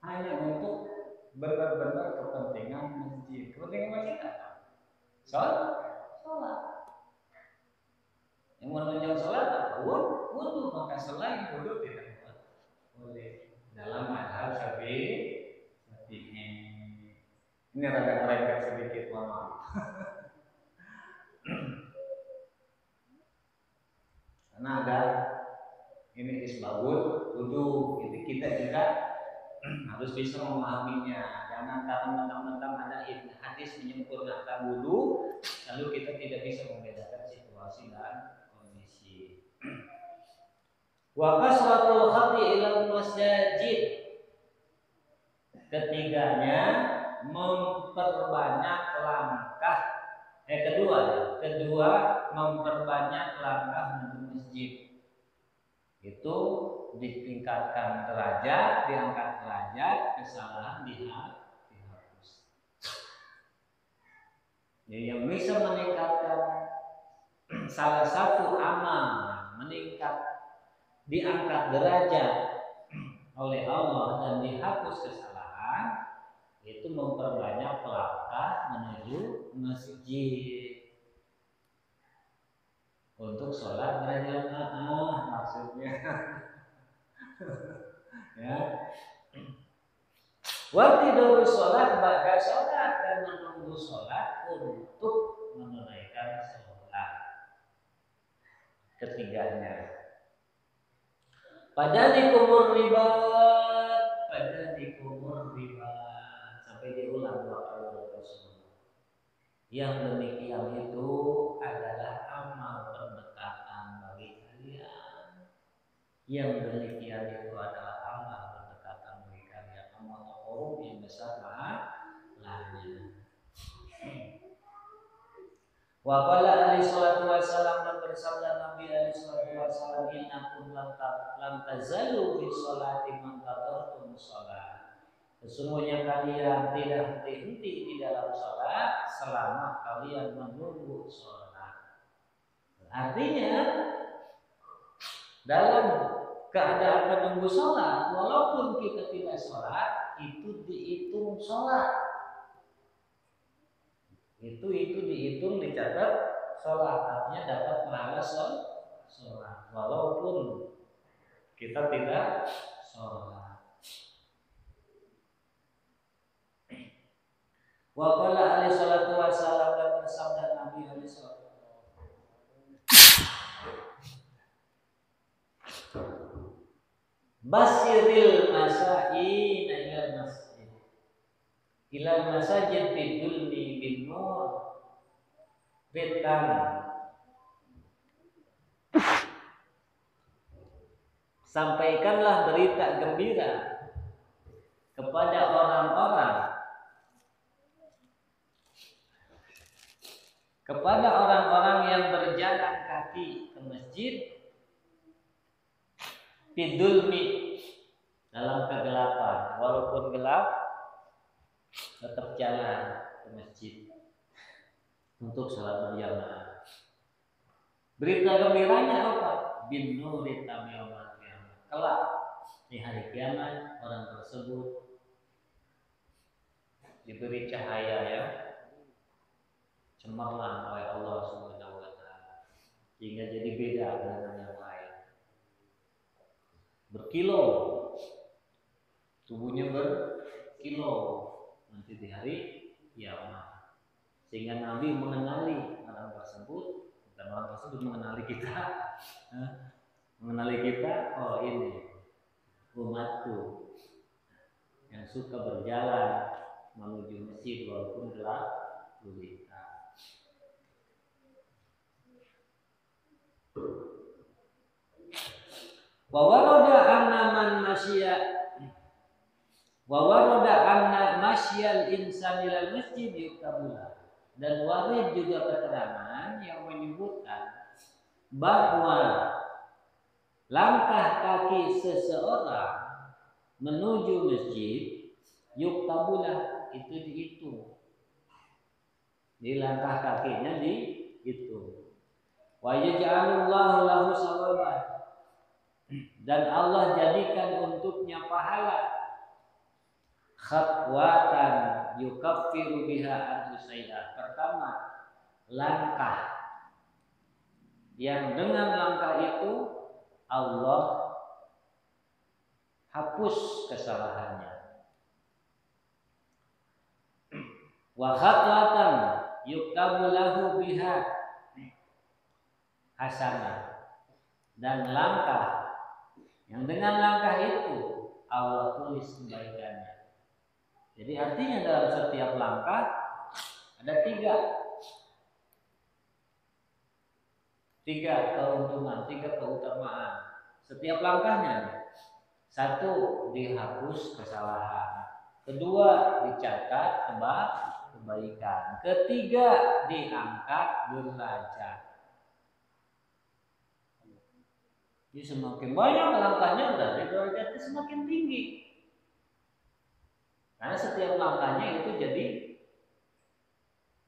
[SPEAKER 3] Hanya untuk benar-benar kepentingan masjid. Kepentingan masjid apa? Sholat. Yang menunjang sholat apa? Wudu. Maka selain wudu tidak boleh. Dalam madhab Syafi'i ini rada mereka sedikit, maaf. Karena ada ini isbahul wudu, itu kita juga harus bisa memahaminya. Jangan karena mentang-mentang ada hadis menyempurnakan wudu, lalu kita tidak bisa membedakan situasi dan kondisi. Wa kasratul khati ilal masjid. Ketiganya memperbanyak langkah. Kedua memperbanyak langkah menuju masjid. Itu ditingkatkan derajat, diangkat derajat, kesalahan dihapus. Jadi yang bisa meningkatkan salah satu amal diangkat derajat oleh Allah dan dihapus kesalahan itu memperbanyak langkah menuju masjid untuk sholat berjamaah maksudnya. Ya. Waktu dulu sholat ba'da sholat dan menunggu sholat untuk menunaikan sholat. Ketiganya. Pada dikumur ribat sampai diulang 2 kali Rasulullah. Yang demikian itu adalah amal pendekatan bagi kalian. Yang demikian itu adalah amal pendekatan bagi kalian. Amal taqarrub yang besar pahalanya. Wa qala alaihi salatu wassalam, dan bersabda Nabi alaihi salatu wassalam, innakum lam tazalu fi sholati man tadartum sholat. Sesungguhnya kalian tidak henti-henti di dalam sholat selama kalian menunggu sholat. Artinya dalam keadaan menunggu sholat, walaupun kita tidak sholat, itu dihitung sholat. Itu dihitung, dicatat sholat, artinya dapat pahala sholat walaupun kita tidak sholat. Wa qala alaihi salatu wassalam, dan bersabda Nabi alaihi salatu Basiril masya'ina ilal masajid bidulmi bin nur fitan. Sampaikanlah berita gembira kepada orang-orang yang berjalan kaki ke masjid bidulmi, dalam kegelapan, walaupun gelap tetap jalan ke masjid untuk sholat berjamaah. Berita gembiranya apa? Bin nuri tamyamal qiyamah. Kelak di hari kiamat orang tersebut diberi cahaya yang cemerlang oleh Allah Subhanahu wa taala, sehingga jadi beda dengan yang lain. Berkilo, tubuhnya berkilo nanti di hari kiamat, sehingga Nabi mengenali orang tersebut, dan orang tersebut mengenali kita, oh ini umatku yang suka berjalan menuju masjid walaupun gelap gulita. Wa warada anna masyal insani ilal masjid yuktabula. Dan warid juga keterangan yang menyebutkan bahwa langkah kaki seseorang menuju masjid yuktabula, itu dihitung. Di langkah kakinya dihitung. Wa yaj'alullahu lahu sawaban, dan Allah jadikan untuknya pahala khatwatan yukaffiru biha an sayyi'at. Pertama, langkah yang dengan langkah itu Allah hapus kesalahannya. Wa khatwatan yuktabu lahu biha hasanah, dan langkah yang dengan langkah itu Allah tulis kebaikannya. Jadi artinya dalam setiap langkah ada tiga keuntungan, 3 keutamaan setiap langkahnya. 1, dihapus kesalahan. 2, dicatat kebaikan. 3, diangkat derajat. Jadi semakin banyak langkahnya, berarti derajatnya semakin tinggi. Karena setiap langkahnya itu jadi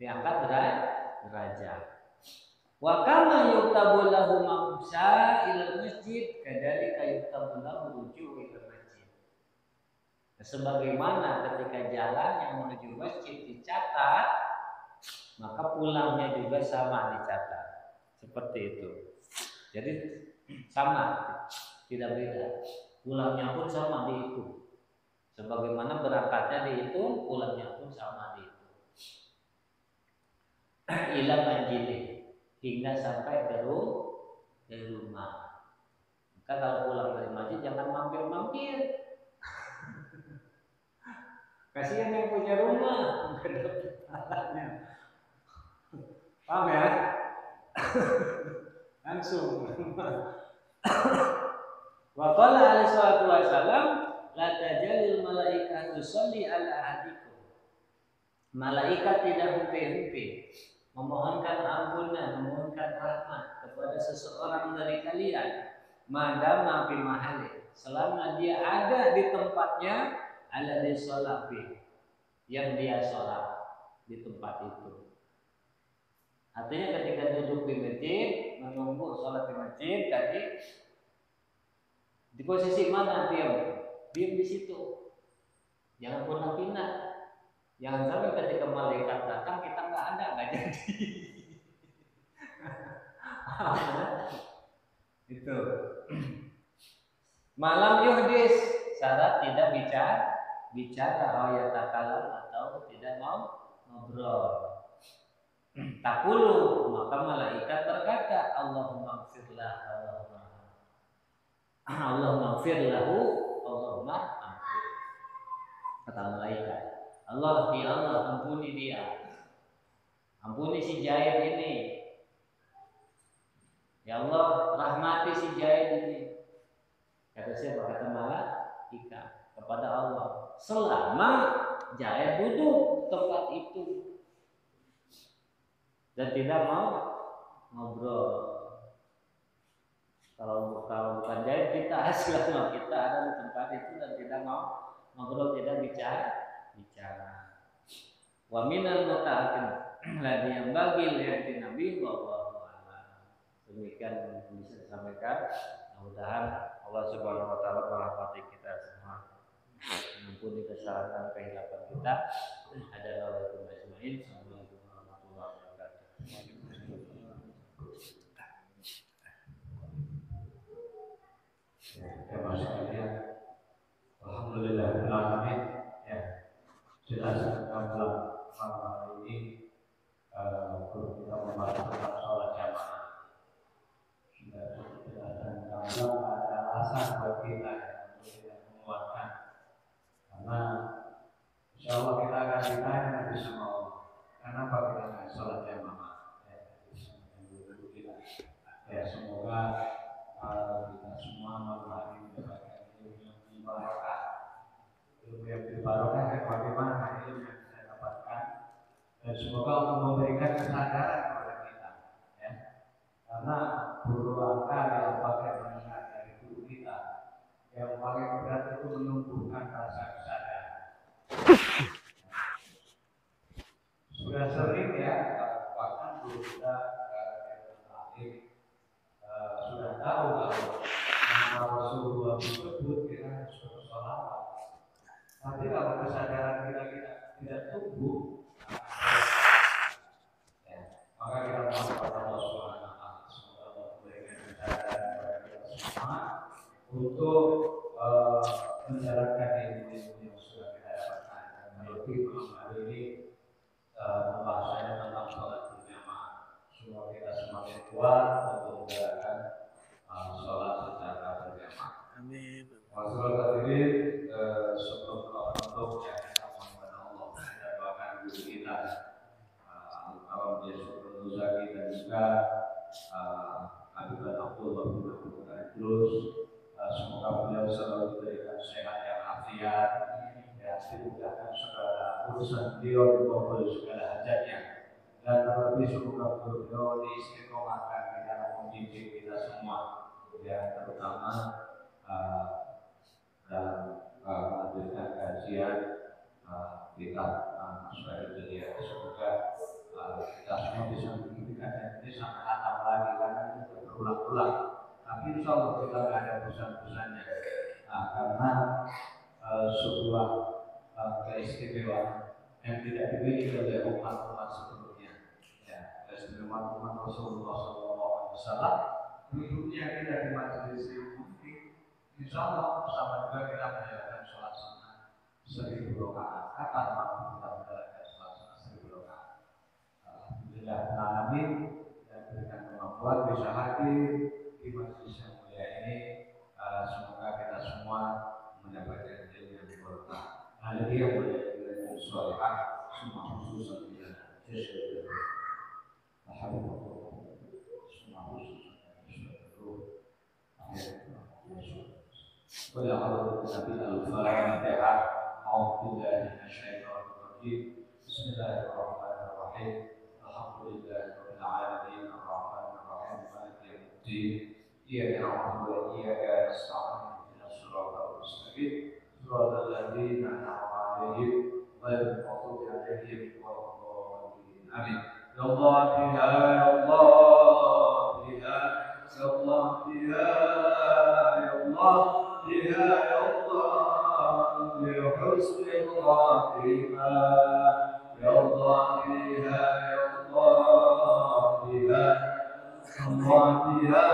[SPEAKER 3] diangkat derajat. Wa kama yuktabu lahu mamsha ilal masjid kadzalika yuktabu lahu ruju' ilal masjid. Sebagaimana ketika jalan yang menuju masjid dicatat, maka pulangnya juga sama dicatat. Seperti itu. Jadi sama, tidak beda. Pulangnya pun sama dihitung. Sebagaimana berangkatnya dihitung, pulangnya pun sama dihitung. Ila manjili, hingga sampai ke rumah. Maka kalau pulang dari masjid jangan mampir-mampir. Kasihan yang punya rumah, nggak dapat pahalanya. Paham ya? Langsung. Wa qala alaihi salatu wasalam, la tajalil malaikatu sholli ala ahadikum. Malaikat tidak henti-henti memohonkan ampunan, memohonkan rahmat kepada seseorang dari kalian, madama fi mahali, selama dia ada di tempatnya, ala di sholat yang dia sholat di tempat itu. Artinya ketika duduk di masjid, menunggu sholat di masjid tadi, di posisi mana diam di situ, jangan pernah pindah. Jangan sampai ketika malaikat datang kita nggak ada, nggak jadi. Itu. Malam yuhdis, syarat tidak bicara ya takalam atau tidak mau ngobrol. Takulu, maka malaikat berkata, Allahumma gfirlah, Allahumma gfirlahu, Allahumma ampun. Kata malaikat, Allah, ya Allah, ampuni dia, ampuni si Jaid ini, ya Allah, rahmati si Jaid ini. Kata siapa? Kata malaikat kepada Allah, selama Jaid duduk tempat itu dan tidak mau ngobrol. Kalau bukan Jaid, kita selama kita ada di tempat itu dan tidak mau ngobrol, tidak bicara. Wa minal muta'atin ladhi yang bagi lihat Nabi wallahu a'lam. Demikian bisa disampaikan. Mudah-mudahan Allah Subhanahu wa taala merahmati kita semua. Mengampuni kesalahan kehilapan kita. Assalamualaikum warahmatullahi wabarakatuh.
[SPEAKER 2] Alhamdulillah, ya, sudah dalam malam ini guru kita membahas tentang sholat jamaah. Sudah ada alasan buat kita untuk tidak menguatkan, karena insya Allah kita akan ditanya nanti sama Allah, kenapa kita nggak sholat jamaah? Ya, semoga kita semua memahami mendapatkan ilmu yang barokah. Ilmu yang barokah dan bagaimana ilmu yang saya dapatkan, dan semoga Allah memberikan kesadaran kepada kita, ya. Karena berulang kali apakah mendengar dari guru kita, yang paling berat itu menumbuhkan rasa kesadaran. Sudah sering ya, bahkan guru kita sudah tahu kalau nama Rasulullah disebut, kita harus bersolawat. Tapi kalau kesadaran kita tidak tumbuh, ya, maka kita mohon kepada Allah Subhanahu wa taala, semoga Allah memberikan kesadaran kepada kita semua untuk menjalankan ilmu yang sudah kita dapatkan. Melebih malam hari ini pembahasannya tentang sholat berjamaah. Semoga kita semakin kuat untuk menjalankan sholat secara berjamaah. Amin. Masalah tadi sebelum untuk yang kita mohon kepada Allah, kita doakan guru kita, Al Yusuf Nuzaki, dan juga Habibah Abdullah bin Idrus. Semoga beliau selalu diberikan sehat yang afiat, ya, dimudahkan segala urusan beliau, dikabul segala hajatnya, dan terlebih semoga beliau diistiqomahkan di dalam membimbing kita semua, ya, terutama dalam melanjutkan kajian kita Masyair Dunia. Semoga kita semua bisa menginginkan ini sampai hatam lagi, karena ini berulang-ulang. Tapi insya Allah kita nggak ada bosan-bosannya, karena
[SPEAKER 5] sebuah keistimewaan yang tidak dimiliki oleh umat-umat sebelumnya. Ya, keistimewaan umat Rasulullah SAW. Duduknya kita di majelis ilmu ini, insya Allah bersama juga kita menjalankan sholat sunnah 1000 rakaat. Kapan mampu kita menjalankan sholat sunnah 1000 rakaat? Alhamdulillah, alamin dan berikan kemampuan bisa hadir di majelis yang mulia ini. Semoga kita semua mendapatkan ilmu yang berkah. Hal ini yang mulia dan sholihah semua khusus saja. Alhamdulillah. Semua khusus. ولا حول ولا قوة إلا بالله. أعوذ بالله من الشيطان الرجيم. بسم الله الرحمن الرحيم. الحمد لله رب العالمين الرحمن الرحيم مالك يوم الدين. إياك نعبد وإياك نستعين اهدنا الصراط المستقيم صراط الذين أنعمت عليهم غير المغضوب عليهم ولا الضالين. آمين. يا الله بها يا الله بها يا الله بها يا الله بها يا الله بحسن الخاتمة يا الله بها يا الله بها الله بها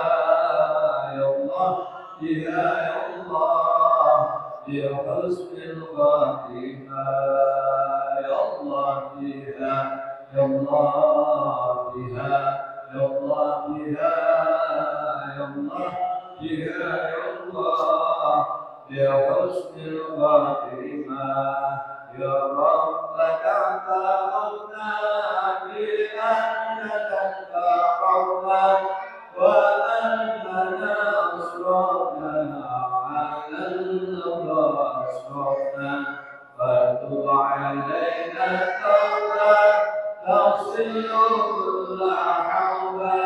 [SPEAKER 5] يا الله بها يا الله بحسن الخاتمة يا الله بها يا الله بها يا الله بها يا الله بها يا الله بحسن الخاتمة يا رب تعالى بأنك الرحمن وأننا أصرفنا على النظر أصرفنا فتب علينا توبة تصل كل حوبة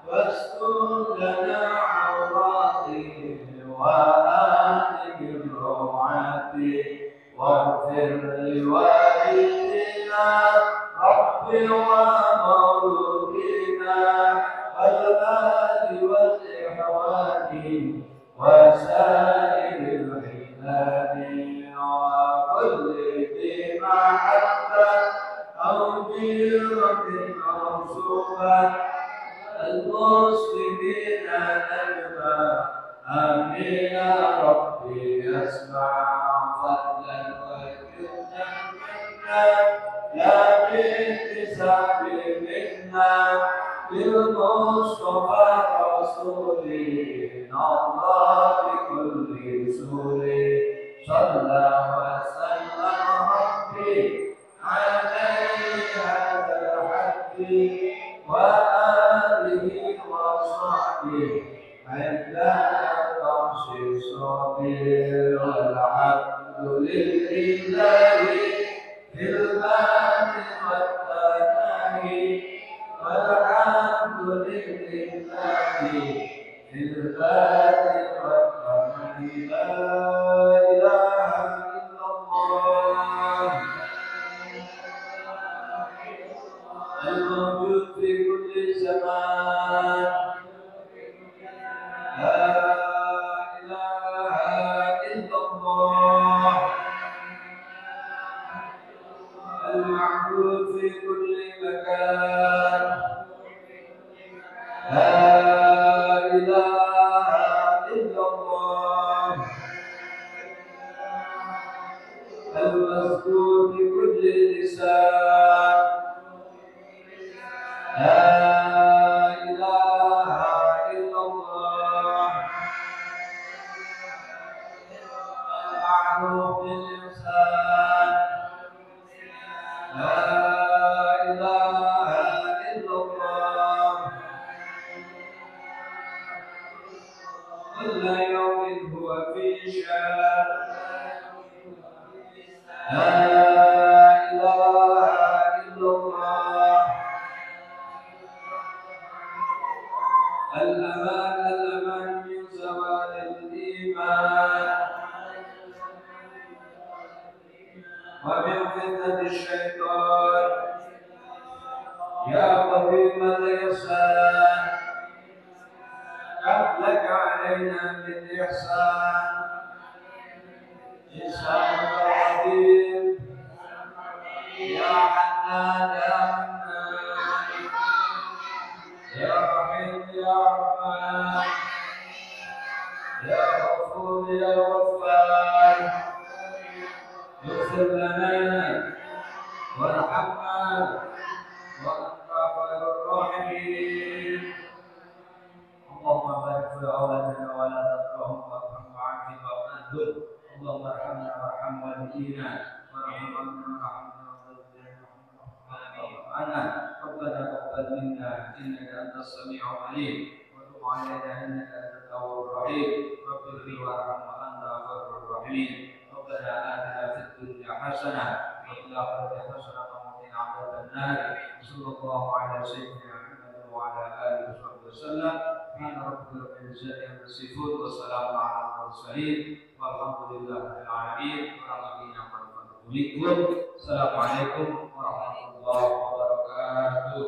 [SPEAKER 5] واستر لنا عوراتي وآتك الروعات واغفر لوالدينا رب ومولودينا والآل والإخوان وسائر البلاد وكل ذي محبة أو جيرة أو صحبة المسلمين نجمع آمين يا ربي اسمع فضلا وجودا منا يا باحتساب منا بالمصطفى رسولنا الله بكل رسول صلى وسلم ربي عليه هذا الحق وآله وصحبه عند العرش صابر والحمد لله في الباب والثناء والحمد لله في الباب والثناء لا إله إلا الله الموجود في كل زمان لا إله إلا الله المعبود في كل مكان لا إله إلا الله المذكور في كل لسان لا إله إلا الله المعروف بالإحسان لا إله إلا الله كل يوم هو في شأن لا إله إلا الله الأمان الأمان من زوال الإيمان ومن فتنة الشيطان يا قديم الإحسان كم لك علينا من إحسان إحسانك القديم يا حنان يا منان يا رحيم يا رحمن يا غفور يا غفار اغفر لنا وارحمنا وأنت خير الراحمين. اللهم بارك في أولادنا ولا تتركهم وارحم وعافهم وأنزل. اللهم ارحمنا وارحم والدينا وارحم ربنا ربنا تقبل منا إنك أنت السميع العليم وتب علينا إنك أنت التواب الرحيم. رب اغفر وارحم وأنت خير الراحمين. ربنا آتنا في الدنيا حسنة وفي الآخرة حسنة وقنا عذاب النار. صلى الله على سيدنا محمد وعلى آله وصحبه وسلم. سبحان ربك رب العزة عما يصفون وسلام على المرسلين والحمد لله رب العالمين. السلام عليكم ورحمة الله وبركاته.